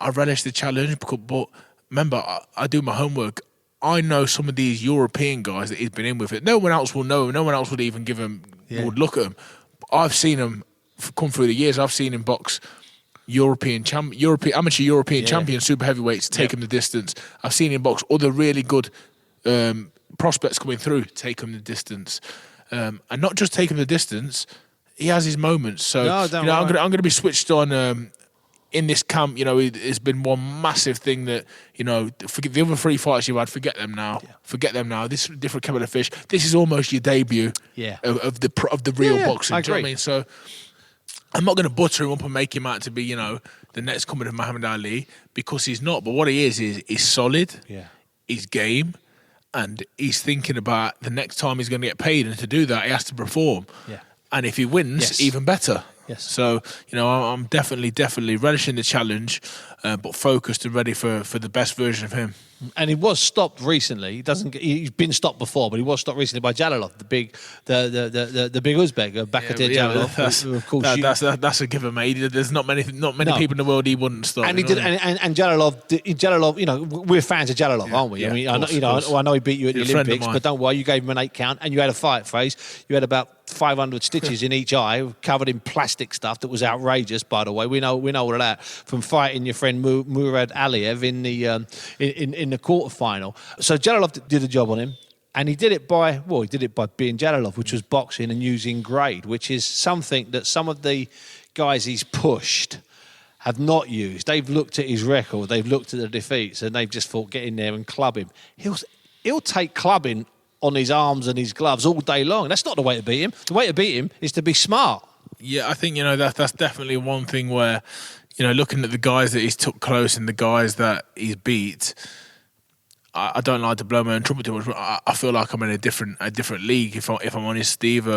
I relish the challenge, but remember, I do my homework. I know some of these European guys that he's been in with. It. No one else will know. No one else would even would look at him. I've seen him come through the years. I've seen him box amateur European champion super heavyweights, take him the distance. I've seen him box other really good prospects coming through, take him the distance, and not just take him the distance. He has his moments. So I'm going to be switched on. In this camp, you know, it's been one massive thing that, you know, forget the other 3 fights you've had, forget them now. Yeah. Forget them now. This is a different kettle of fish. This is almost your debut of the real boxing. I agree. Do you know what I mean? So I'm not going to butter him up and make him out to be, the next coming of Muhammad Ali, because he's not. But what he is solid. Yeah. He's game, and he's thinking about the next time he's going to get paid, and to do that, he has to perform. Yeah. And if he wins, even better. Yes. So, I'm definitely relishing the challenge, but focused and ready for the best version of him. And he was stopped recently. He's been stopped before, but he was stopped recently by Jalolov, the big Uzbek, Bakatir Jalolov. Of course, that's a given, mate. There's not many people in the world he wouldn't stop. And he did. And Jalolov, we're fans of Jalolov, aren't we? Yeah, I mean, I know he beat you at the Olympics, but don't worry, you gave him an 8 count, and you had a fight phrase. You had about 500 stitches in each eye, covered in plastic stuff that was outrageous. By the way, we know all of that from fighting your friend Murad Aliyev in the quarterfinal. So Jalolov did a job on him, and he did it by being Jalolov, which was boxing and using grade, which is something that some of the guys he's pushed have not used. They've looked at his record, they've looked at the defeats, and they've just thought, get in there and club him. He'll take clubbing on his arms and his gloves all day long. That's not the way to beat him. The way to beat him is to be smart. Yeah, I think, that's definitely one thing where, looking at the guys that he's took close and the guys that he's beat, I don't like to blow my own trumpet too much, but I feel like I'm in a different league, if I'm honest, Steve.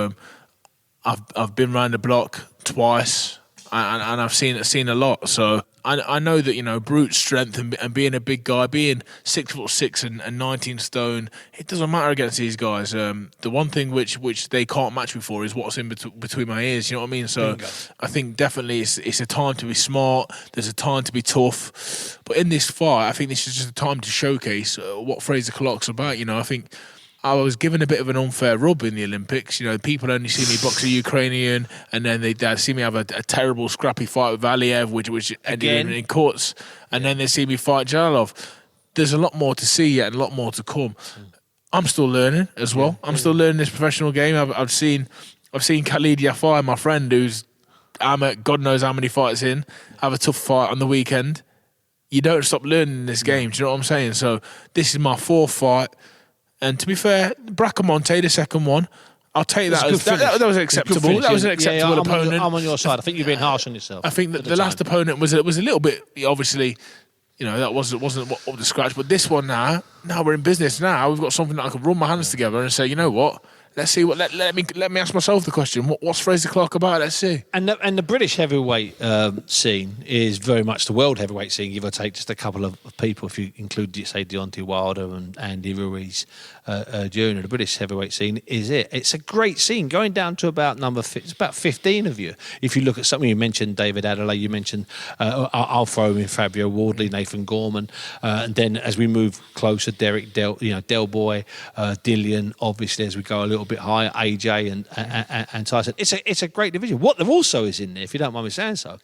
I've been round the block twice, and I've seen a lot. So I know that, brute strength and being a big guy, being 6'6" and 19 stone, it doesn't matter against these guys. The one thing which they can't match me for is what's in between my ears. You know what I mean? So Bingo. I think definitely it's a time to be smart. There's a time to be tough. But in this fight, I think this is just a time to showcase what Fraser Clark's about. I think I was given a bit of an unfair rub in the Olympics. People only see me box a Ukrainian, and then they'd see me have a terrible, scrappy fight with Valiev, which ended in courts, and then they see me fight Jalolov. There's a lot more to see yet, and a lot more to come. I'm still learning as well. I'm still learning this professional game. I've seen Khalid Yafai, my friend, who's God knows how many fights in, have a tough fight on the weekend. You don't stop learning this game. Do you know what I'm saying? So this is my 4th fight. And to be fair, Bracamonte, the second one, I'll take that. That was acceptable. That was an acceptable opponent. I'm on your side. I think you're being harsh on yourself. I think that the last opponent was a little bit, obviously, that wasn't up to scratch. But this one now we're in business. Now we've got something that I can run my hands together and say, you know what? Let's see what. Let me ask myself the question. What's Fraser Clark about? Let's see. And the British heavyweight scene is very much the world heavyweight scene, give or take just a couple of people. If you include, say, Deontay Wilder and Andy Ruiz Jr., the British heavyweight scene is it. It's a great scene, going down to about it's about 15 of you. If you look at something, you mentioned David Adelaide, you mentioned I'll throw in Fabio Wardley, Nathan Gorman, and then as we move closer, Derek Del Boy, Dillian, obviously as we go a little bit higher, AJ and Tyson. It's a great division. What there also is in there, if you don't mind me saying so,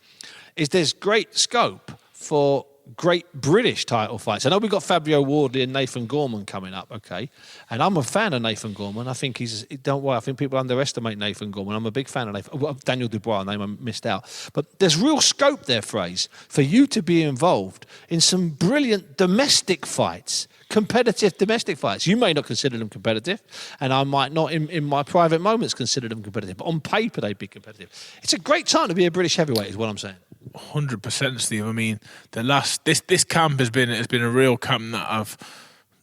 is there's great scope for great British title fights. I know we've got Fabio Wardley and Nathan Gorman coming up, okay? And I'm a fan of Nathan Gorman. I think don't worry, I think people underestimate Nathan Gorman. I'm a big fan of Nathan. Daniel Dubois, name I missed out. But there's real scope there, Fraser, for you to be involved in some brilliant domestic fights. Competitive domestic fights. You may not consider them competitive, and I might not in my private moments consider them competitive, but on paper they'd be competitive. It's a great time to be a British heavyweight is what I'm saying. 100%, Steve. I mean, this camp has been a real camp that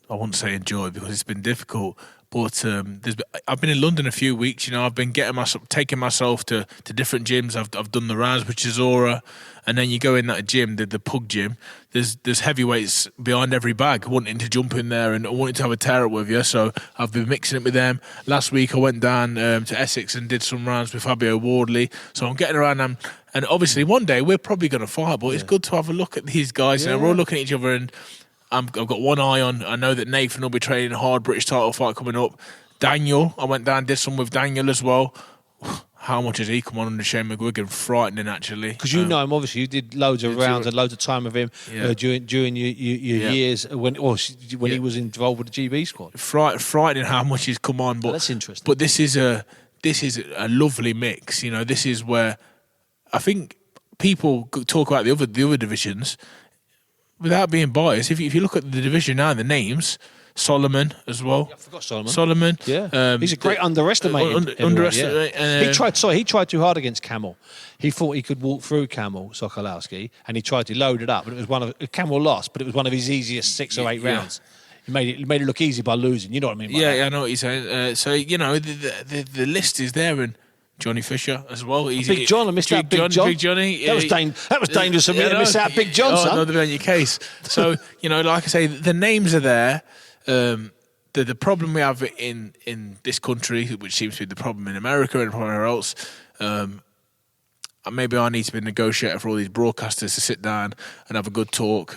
I wouldn't say enjoyed because it's been difficult. But I've been in London a few weeks. I've been taking myself to different gyms. I've done the Raz, which is Aura, and then you go in that gym, the Pug gym. There's heavyweights behind every bag wanting to jump in there and wanting to have a tear up with you. So I've been mixing it with them. Last week I went down to Essex and did some rounds with Fabio Wardley. So I'm getting around them. And obviously one day we're probably going to fight, but it's good to have a look at these guys. We're all looking at each other and I've got one eye on. I know that Nathan will be training a hard British title fight coming up. Daniel, I went down, did some with Daniel as well. How much has he come on under Shane McGuigan? Frightening, actually. Because you know him, obviously. You did loads of rounds and loads of time with him during your years when he was involved with the GB squad. Frightening how much he's come on. But that's interesting. But this is a lovely mix. This is where I think people talk about the other divisions. Without being biased, if you look at the division now, the names, Solomon as well. Yeah, I forgot Solomon. Solomon. Yeah. He's a great underestimated. Underestimated. Yeah. He tried too hard against Camel. He thought he could walk through Camel, Sokolowski, and he tried to load it up, but it was Camel lost, but it was one of his easiest 6 or 8 rounds. He made it look easy by losing. You know what I mean? Yeah, I know what you're saying. So the list is there, and Johnny Fisher as well. Big John, I missed that Big John. Big Johnny. That was dangerous for me to miss out Big John, son. Another on your case. So like I say, the names are there. The problem we have in this country, which seems to be the problem in America and everywhere else, maybe I need to be a negotiator for all these broadcasters to sit down and have a good talk.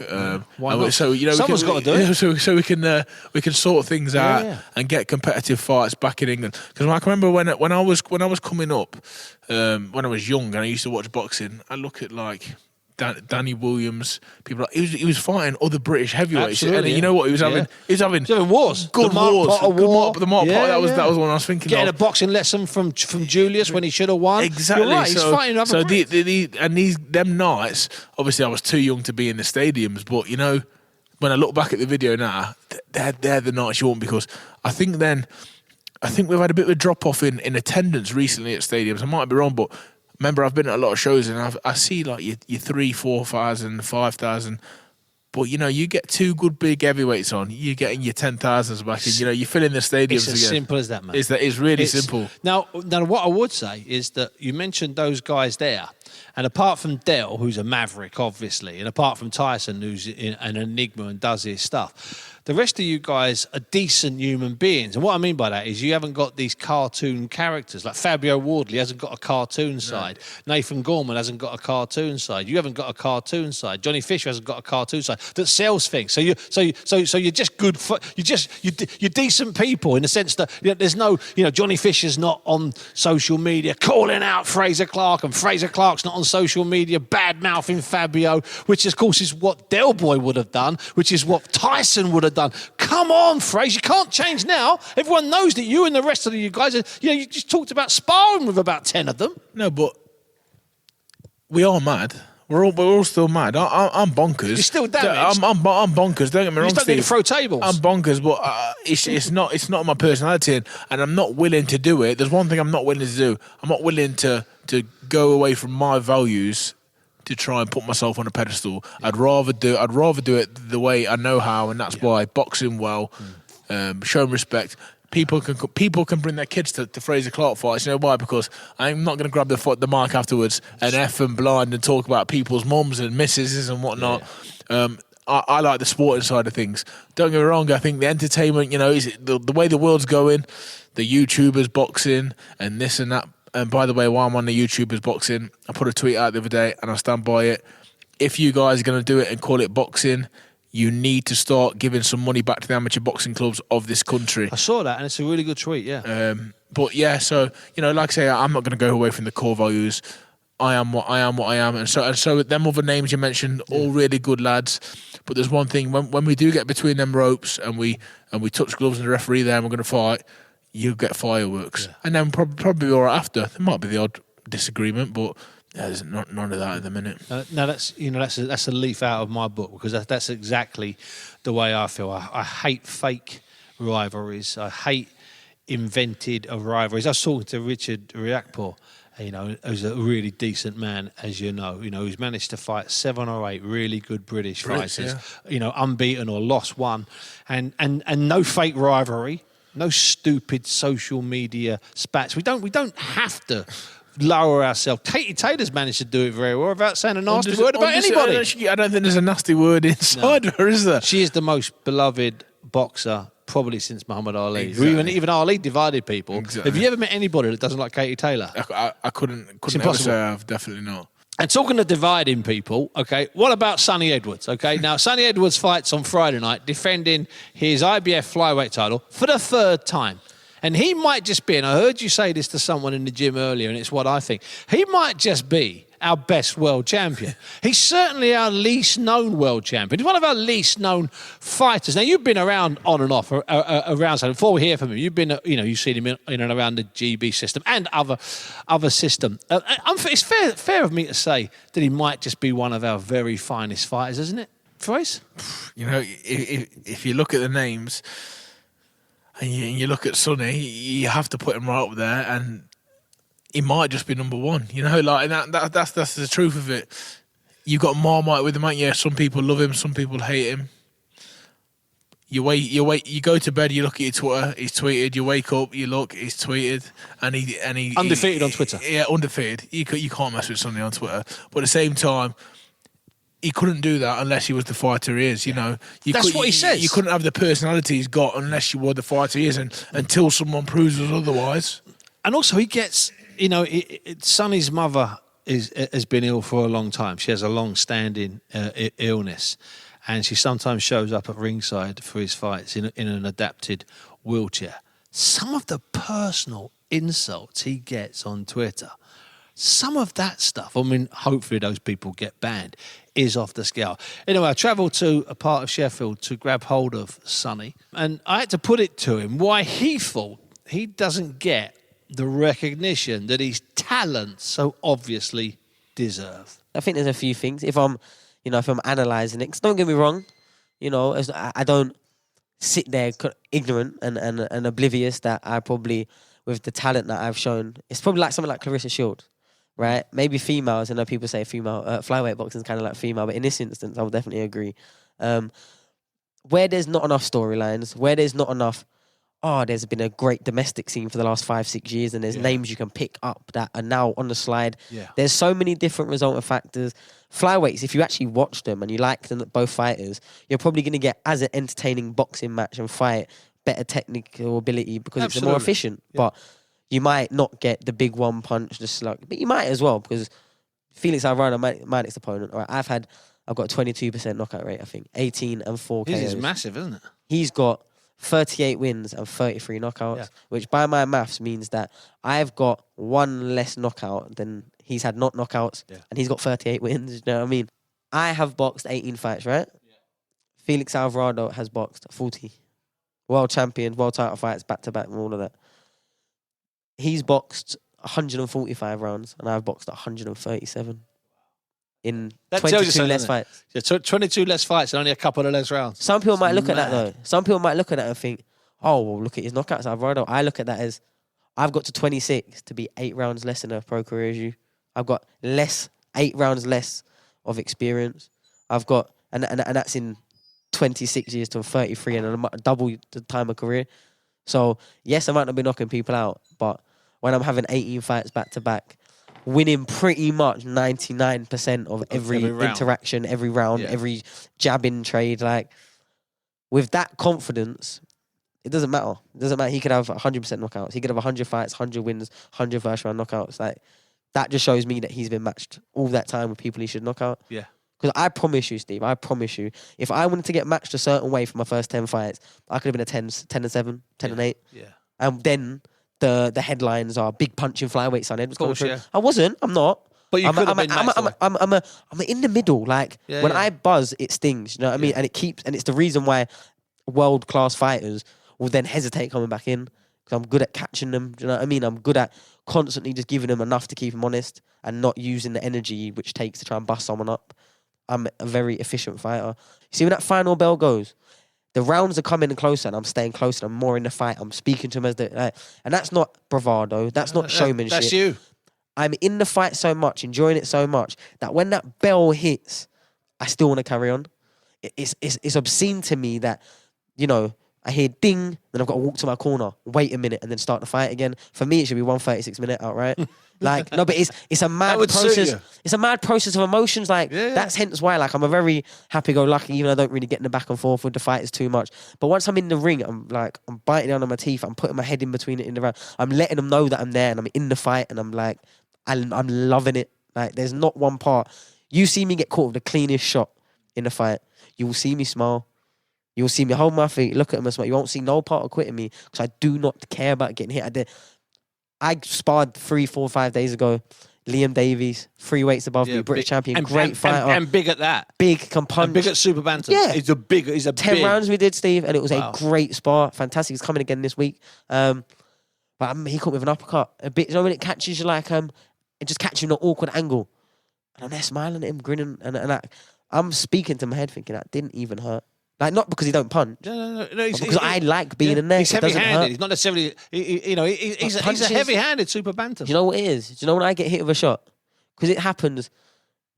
Why not? So Someone's got to do it. So we can sort things out and get competitive fights back in England. Because I can remember when I was coming up, when I was young and I used to watch boxing, I look at like Danny Williams, people like he was fighting other British heavyweights, and you know what he was having? He was having wars, good wars, the Mark Potter. That was one I was thinking. Getting of. a boxing lesson from Julius when he should have won. Exactly. You're right, he's fighting other Brits. Them nights. Obviously, I was too young to be in the stadiums, but when I look back at the video now, they're the nights you want, because I think we've had a bit of a drop off in attendance recently at stadiums. I might be wrong, but. Remember, I've been at a lot of shows and I see like your 3,000, 4,000, 5,000. But, you get 2 good big heavyweights on, you're getting your 10,000s back and, you're filling the stadiums It's as again. simple as that, man. It's really simple. Now, what I would say is that you mentioned those guys there. And apart from Dell, who's a maverick, obviously, and apart from Tyson, who's an enigma and does his stuff, the rest of you guys are decent human beings. And what I mean by that is you haven't got these cartoon characters. Like Fabio Wardley hasn't got a cartoon side. Nathan Gorman hasn't got a cartoon side. You haven't got a cartoon side. Johnny Fisher hasn't got a cartoon side that sells things. So you're just good. You're decent people in the sense that there's no. Johnny Fisher's not on social media calling out Fraser Clark, and Fraser Clark's not on social media bad mouthing Fabio, which of course is what Del Boy would have done, which is what Tyson would have done. Come on, Fraser, you can't change now. Everyone knows that you and the rest of you guys you just talked about sparring with about 10 of them. No, but we are mad. We're all still mad. I'm bonkers. You're still damaged. I'm bonkers. Don't get me wrong, you just don't Steve. need to throw tables. I'm bonkers, but it's not my personality, and I'm not willing to do it. There's one thing I'm not willing to do. I'm not willing to go away from my values to try and put myself on a pedestal. I'd rather do it the way I know how, and that's by boxing well, showing respect. People can bring their kids to Fraser Clark fights. You know why? Because I'm not going to grab the mic afterwards and F and blind and talk about people's mums and missuses and whatnot. Yeah. I like the sporting side of things. Don't get me wrong. I think the entertainment, is the way the world's going, the YouTubers boxing and this and that. And by the way, while I'm on the YouTubers boxing, I put a tweet out the other day and I stand by it. If you guys are going to do it and call it boxing, you need to start giving some money back to the amateur boxing clubs of this country. I saw that and it's a really good tweet, yeah. But yeah, so, like I say, I'm not going to go away from the core values. I am what I am. And so them other names you mentioned, all really good lads. But there's one thing, when we do get between them ropes and we touch gloves and the referee there and we're going to fight, you get fireworks, and then probably all right after. There might be the odd disagreement, but there's none of that at the minute. No, that's a leaf out of my book, because that's exactly the way I feel. I hate fake rivalries. I hate invented rivalries. I was talking to Richard Riakporhe, who's a really decent man, as you know. Who's managed to fight 7 or 8 really good British fighters. Yeah. Unbeaten or lost one, and no fake rivalry. No stupid social media spats. We don't have to lower ourselves. Katie Taylor's managed to do it very well without saying a nasty word about anybody. I don't think there's a nasty word inside her, is there? She is the most beloved boxer probably since Muhammad Ali. Exactly. Even Ali divided people. Exactly. Have you ever met anybody that doesn't like Katie Taylor? I couldn't ever say I've. Definitely not. And talking of dividing people, okay, what about Sonny Edwards, okay? Now, Sonny Edwards fights on Friday night defending his IBF flyweight title for the 3rd time. And he might just be, and I heard you say this to someone in the gym earlier, and it's what I think, he might just be our best world champion. He's certainly our least known world champion. He's one of our least known fighters. Now, you've been around on and off around. So before we hear from him, you've been, you've seen him in and around the GB system and other system. It's fair of me to say that he might just be one of our very finest fighters, isn't it? Thrice? You know, if you look at the names and you look at Sonny, you have to put him right up there, and he might just be number one. You know, like, and that's the truth of it. You got Marmite with him, mate. Yeah, some people love him, some people hate him. You wait. You go to bed. You look at your Twitter. He's tweeted. You wake up. You look. He's tweeted. And he Undefeated on Twitter. Yeah, undefeated. You can't mess with Sonny on Twitter. But at the same time, he couldn't do that unless he was the fighter he is. You know, That's what he says. You couldn't have the personality he's got unless you were the fighter he is, and until someone proves us otherwise. And also, he gets. You know, Sonny's mother has been ill for a long time. She has a long-standing illness. And she sometimes shows up at ringside for his fights in an adapted wheelchair. Some of the personal insults he gets on Twitter, some of that stuff, I mean, hopefully those people get banned, is off the scale. Anyway, I travelled to a part of Sheffield to grab hold of Sonny, and I had to put it to him why he thought he doesn't get the recognition that his talents so obviously deserve. I think there's a few things. If I'm analysing it, 'cause don't get me wrong, I don't sit there ignorant and oblivious that I probably, with the talent that I've shown, it's probably like something like Clarissa Shields, right? Maybe females, I know people say female, flyweight boxing is kind of like female, but in this instance, I would definitely agree. Where there's not enough storylines, where there's not enough, there's been a great domestic scene for the last 5-6 years, and there's names you can pick up that are now on the slide. Yeah. There's so many different resultant factors. Flyweights, if you actually watch them and you like them, both fighters, you're probably going to get as an entertaining boxing match and fight better technical ability because it's more efficient. Yeah. But you might not get the big one punch, but you might as well, because Felix Alvarado, my next opponent, I've got a 22% knockout rate, I think, 18 and 4 KOs. His is massive, isn't it? He's got 38 wins and 33 knockouts, which by my maths means that I've got one less knockout than he's had not knockouts, and he's got 38 wins. You know what I mean? I have boxed 18 fights, right? Yeah. Felix Alvarado has boxed 40. World champion, world title fights, back-to-back and all of that. He's boxed 145 rounds, and I've boxed 137. In that 22 less fights. Yeah, 22 less fights and only a couple of less rounds. Some people might look at that, though. Some people might look at that and think, look at his knockouts, Alvarado. I look at that as, I've got to 26 to be 8 rounds less than a pro career as you. I've got 8 rounds less of experience. I've got, and that's in 26 years to 33 and double the time of career. So, yes, I might not be knocking people out, but when I'm having 18 fights back-to-back, winning pretty much 99% of every interaction, every round, every jabbing trade. Like, with that confidence, it doesn't matter. It doesn't matter. He could have 100% knockouts. He could have 100 fights, 100 wins, 100 first round knockouts. Like, that just shows me that he's been matched all that time with people he should knock out. Yeah. Because I promise you, Steve, if I wanted to get matched a certain way for my first 10 fights, I could have been a 10 and 7, 10 and 8. Yeah. And then the headlines are big punching flyweight son. Of course, yeah. I wasn't. I'm not. But you could have been I'm in the middle. Like, when I buzz, it stings. You know what I mean? And it's the reason why world-class fighters will then hesitate coming back in, because I'm good at catching them. Do you know what I mean? I'm good at constantly just giving them enough to keep them honest and not using the energy which it takes to try and bust someone up. I'm a very efficient fighter. You see, when that final bell goes, the rounds are coming closer and I'm staying closer. I'm more in the fight. I'm speaking to him as and that's not bravado. That's not showmanship. That's you. I'm in the fight so much, enjoying it so much, that when that bell hits, I still want to carry on. It's obscene to me that, I hear ding, then I've got to walk to my corner, wait a minute, and then start the fight again. For me, it should be 136 minute outright. No, but it's a mad process. It's a mad process of emotions. That's hence why, I'm a very happy-go-lucky, even though I don't really get in the back and forth with the fighters too much. But once I'm in the ring, I'm biting down on my teeth. I'm putting my head in between it in the round. I'm letting them know that I'm there and I'm in the fight, and I'm loving it. There's not one part. You see me get caught with the cleanest shot in the fight, you will see me smile. You'll see me hold my feet, look at him and smile. You won't see no part of quitting me, because I do not care about getting hit. I sparred 3, 4, 5 days ago. Liam Davies, 3 weights above me, British champion, great fighter. And big at that. Big, can punch. And big at super bantam. Yeah. He's a 10 rounds we did, Steve, and it was a great spar. Fantastic. He's coming again this week. But he caught me with an uppercut. A bit, when it catches you it just catches you in an awkward angle. And I'm there smiling at him, grinning, and I'm speaking to my head thinking that didn't even hurt. Like, not because he don't punch. No. Because I like being in there. He's heavy-handed. He's not necessarily, he's a heavy-handed super bantam. Do you know what it is? Do you know when I get hit with a shot? Because it happens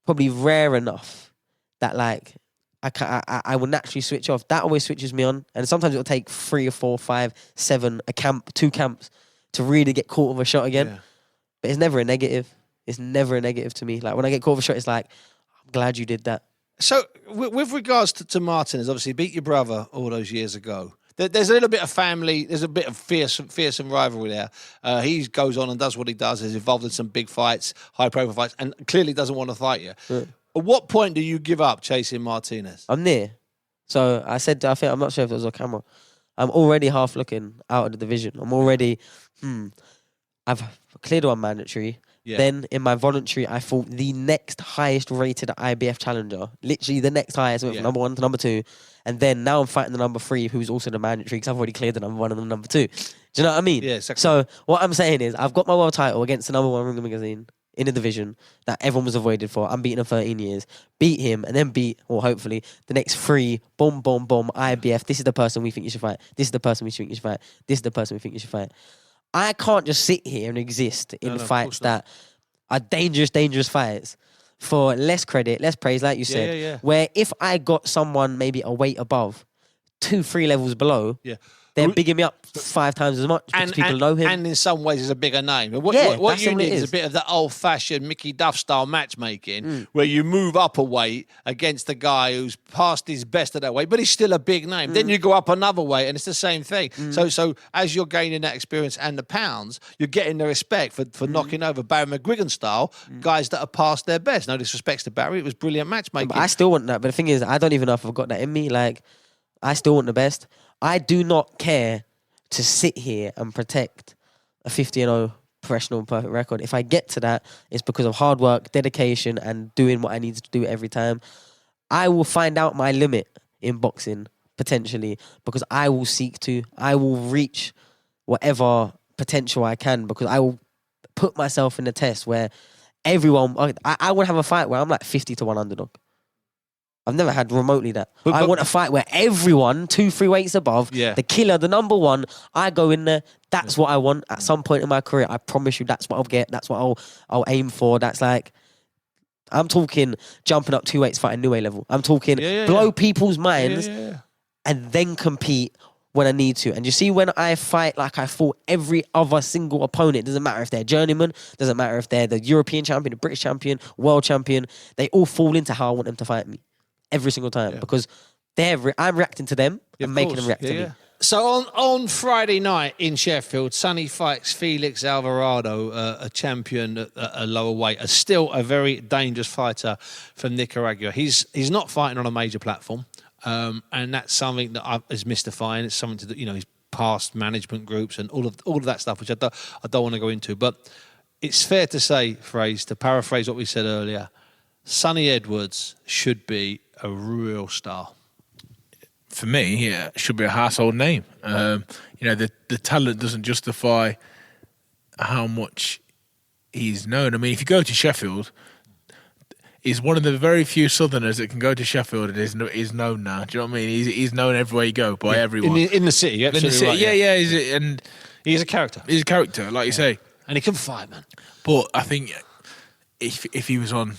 probably rare enough that like I will naturally switch off. That always switches me on. And sometimes it'll take 3 or 4, 5, 7, a camp, 2 camps to really get caught with a shot again. Yeah. But it's never a negative. It's never a negative to me. Like when I get caught with a shot, it's like, I'm glad you did that. So, with regards to Martinez, obviously beat your brother all those years ago. There's a little bit of family. There's a bit of fearsome rivalry there. He goes on and does what he does. Is involved in some big fights, high-profile fights, and clearly doesn't want to fight you. Yeah. At what point do you give up chasing Martinez? I'm near. So I said, I'm not sure if it was on camera. I'm already half looking out of the division. I'm already, I've cleared one mandatory. Yeah. Then in my voluntary, I fought the next highest rated IBF challenger. Literally the next highest, went from number 1 to number 2. And then now I'm fighting the number 3, who's also the mandatory, because I've already cleared the number 1 and the number 2. Do you know what I mean? Yeah, exactly. So what I'm saying is, I've got my world title against the number 1 Ring magazine in a division that everyone was avoided for. I'm beating him 13 years. Beat him, and then beat, or hopefully, the next 3, boom, IBF. This is the person we think you should fight. This is the person we think you should fight. This is the person we think you should fight. I can't just sit here and exist in fights that are dangerous fights for less credit, less praise, like you said. Yeah. Where if I got someone maybe a weight above, 2-3 levels below, they're bigging me up 5 times as much because people know him. And in some ways, it's a bigger name. What you need is a bit of that old-fashioned Mickey Duff-style matchmaking where you move up a weight against a guy who's past his best at that weight, but he's still a big name. Then you go up another weight, and it's the same thing. So as you're gaining that experience and the pounds, you're getting the respect for knocking over Barry McGuigan style guys that are past their best. No disrespects to Barry. It was brilliant matchmaking. But I still want that. But the thing is, I don't even know if I've got that in me. Like, I still want the best. I do not care to sit here and protect a 50-0 professional perfect record. If I get to that, it's because of hard work, dedication, and doing what I need to do every time. I will find out my limit in boxing, potentially, because I will reach whatever potential I can, because I will put myself in a test where everyone... I want to have a fight where I'm like 50-1 underdog. I've never had remotely that. I want a fight where everyone, 2-3 weights above, the killer, the number 1, I go in there. That's what I want at some point in my career. I promise you that's what I'll get. That's what I'll aim for. That's like, I'm talking jumping up 2 weights, fighting new A level. I'm talking blow people's minds and then compete when I need to. And you see, when I fight like I fought every other single opponent, it doesn't matter if they're journeyman, doesn't matter if they're the European champion, the British champion, world champion, they all fall into how I want them to fight me. Every single time, because I'm reacting to them and making them react to me. So on Friday night in Sheffield, Sonny fights Felix Alvarado, a champion at a lower weight, still a very dangerous fighter from Nicaragua. He's not fighting on a major platform, and that's something that is mystifying. It's something to do, his past management groups and all of that stuff, which I don't want to go into. But it's fair to say, to paraphrase what we said earlier, Sonny Edwards should be a real star. For me, should be a household name. The talent doesn't justify how much he's known. I mean, if you go to Sheffield, he's one of the very few Southerners that can go to Sheffield and is known now. Do you know what I mean? He's known everywhere you go by everyone. In the city, absolutely right. And he's a character. He's a character, like you say. And he can fight, man. But I think... If he was on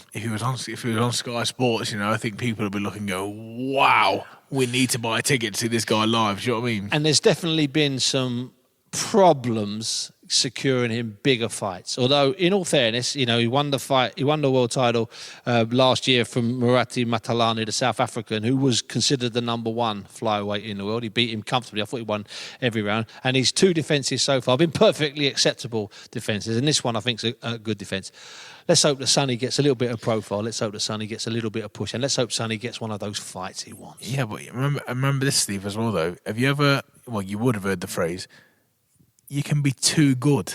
Sky Sports, I think people would be looking and go, wow, we need to buy a ticket to see this guy live. Do you know what I mean? And there's definitely been some problems securing him bigger fights. Although, in all fairness, he won the world title last year from Murati Matalani, the South African, who was considered the number 1 flyweight in the world. He beat him comfortably. I thought he won every round. And his 2 defences so far have been perfectly acceptable defences. And this one, I think, is a good defence. Let's hope that Sonny gets a little bit of profile. Let's hope that Sonny gets a little bit of push. And let's hope Sonny gets one of those fights he wants. Yeah, but remember this, Steve, as well, though. Have you ever... Well, you would have heard the phrase, you can be too good.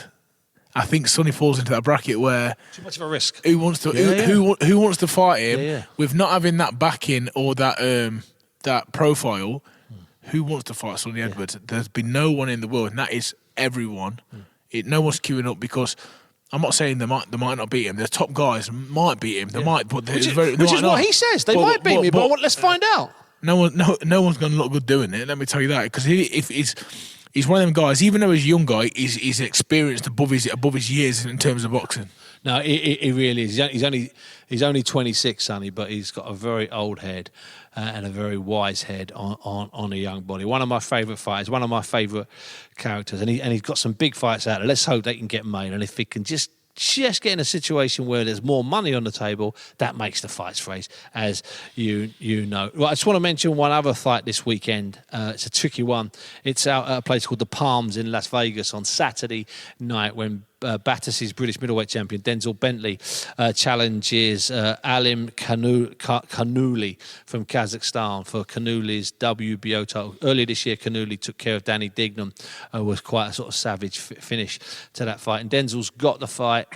I think Sonny falls into that bracket where... Too much of a risk. Who wants to who wants to fight him with not having that backing or that profile? Who wants to fight Sonny Edwards? There's been no one in the world, and that is everyone. No one's queuing up because... I'm not saying they might not beat him. The top guys might beat him. They might, but which is what he says. They might beat me, but let's find out. No one's going to look good doing it. Let me tell you that, because if he's one of them guys. Even though he's a young guy, he's experienced above his years in terms of boxing. No, he really is. He's only 26, Sonny, but he's got a very old head and a very wise head on a young body. One of my favourite fighters, one of my favourite characters, and he's got some big fights out there. Let's hope they can get made, and if he can just get in a situation where there's more money on the table, that makes the fights phrase, as you know. Well, I just want to mention one other fight this weekend. It's a tricky one. It's out at a place called the Palms in Las Vegas on Saturday night when Batters's British middleweight champion Denzel Bentley challenges Alim Kanuli from Kazakhstan for Kanuli's WBO title. Earlier this year, Kanuli took care of Danny Dignam. Was quite a sort of savage finish to that fight. And Denzel's got the fight.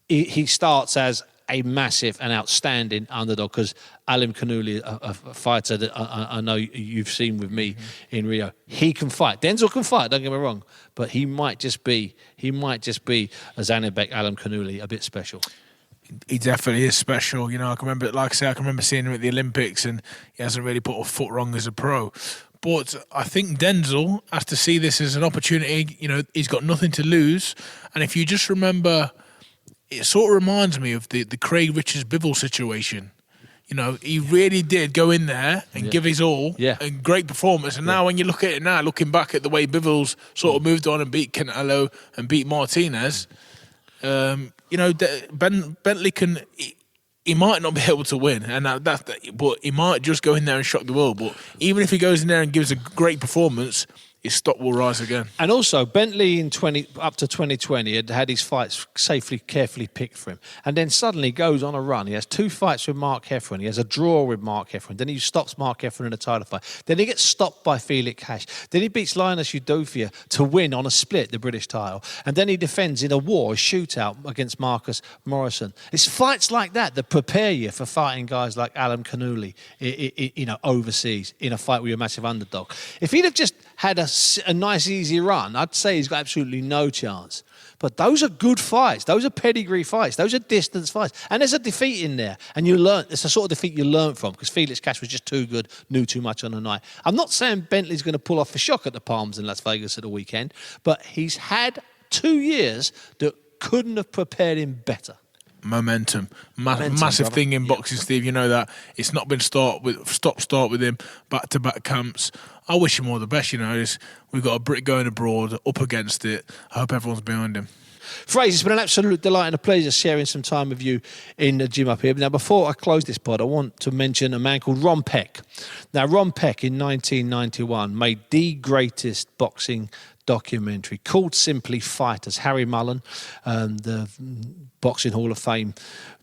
He starts as a massive and outstanding underdog, because Alim Kanuli, a fighter that I know you've seen with me in Rio, he can fight. Denzel can fight, don't get me wrong, but he might just be a Zanibek Alim Kanuli, a bit special. He definitely is special. You know, I can remember seeing him at the Olympics, and he hasn't really put a foot wrong as a pro. But I think Denzel has to see this as an opportunity. You know, he's got nothing to lose, and if you just remember, it sort of reminds me of the Craig Richards-Bivol situation. You know, he really did go in there and give his all, and great performance. And now when you look at it now, looking back at the way Bivol's sort of moved on and beat Canelo and beat Martinez, you know, Bentley can... He might not be able to win, but he might just go in there and shock the world. But even if he goes in there and gives a great performance, his stock will rise again. And also, Bentley up to 2020 had his fights carefully picked for him. And then suddenly goes on a run. He has 2 fights with Mark Heffron. He has a draw with Mark Heffron. Then he stops Mark Heffron in a title fight. Then he gets stopped by Felix Hash. Then he beats Linus Udofia to win on a split, the British title. And then he defends in a shootout against Marcus Morrison. It's fights like that prepare you for fighting guys like Alim Kanuli, you know, overseas in a fight where you're a massive underdog. If he'd have just had a nice, easy run, I'd say he's got absolutely no chance. But those are good fights. Those are pedigree fights. Those are distance fights. And there's a defeat in there. And it's a sort of defeat you learn from, because Felix Cash was just too good, knew too much on the night. I'm not saying Bentley's going to pull off a shock at the Palms in Las Vegas at the weekend, but he's had 2 years that couldn't have prepared him better. Momentum, massive thing in boxing, Steve. You know that it's not been start with him, back-to-back camps. I wish him all the best. You know, we've got a Brit going abroad, up against it. I hope everyone's behind him. Fraser, it's been an absolute delight and a pleasure sharing some time with you in the gym up here. Now, before I close this pod, I want to mention a man called Ron Peck. Now, Ron Peck in 1991 made the greatest boxing documentary called simply Fighters. Harry Mullen, the Boxing Hall of Fame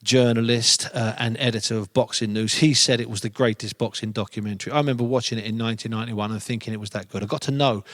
journalist and editor of Boxing News, he said it was the greatest boxing documentary. I remember watching it in 1991 and thinking it was that good. I got to know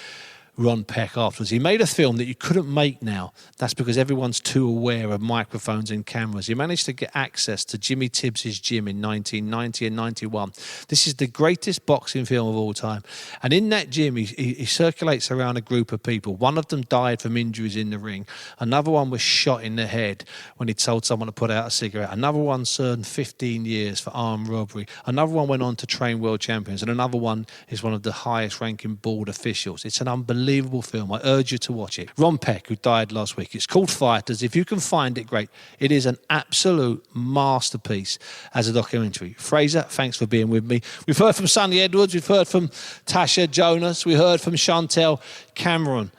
Ron Peck afterwards. He made a film that you couldn't make now. That's because everyone's too aware of microphones and cameras. He managed to get access to Jimmy Tibbs's gym in 1990 and 91. This is the greatest boxing film of all time. And in that gym, he circulates around a group of people. One of them died from injuries in the ring. Another one was shot in the head when he told someone to put out a cigarette. Another one served 15 years for armed robbery. Another one went on to train world champions. And another one is one of the highest ranking board officials. It's an unbelievable film. I urge you to watch it. Ron Peck, who died last week. It's called Fighters. If you can find it, great. It is an absolute masterpiece as a documentary. Fraser, thanks for being with me. We've heard from Sonny Edwards. We've heard from Tasha Jonas. We heard from Chantelle Cameron.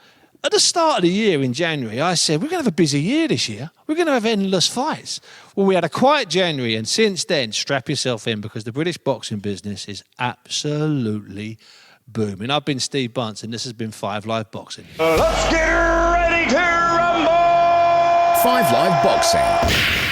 At the start of the year in January, I said, we're going to have a busy year this year. We're going to have endless fights. Well, we had a quiet January, and since then, strap yourself in, because the British boxing business is absolutely booming. I've been Steve Bunce, and this has been 5 Live Boxing. Let's get ready to rumble! 5 Live Boxing.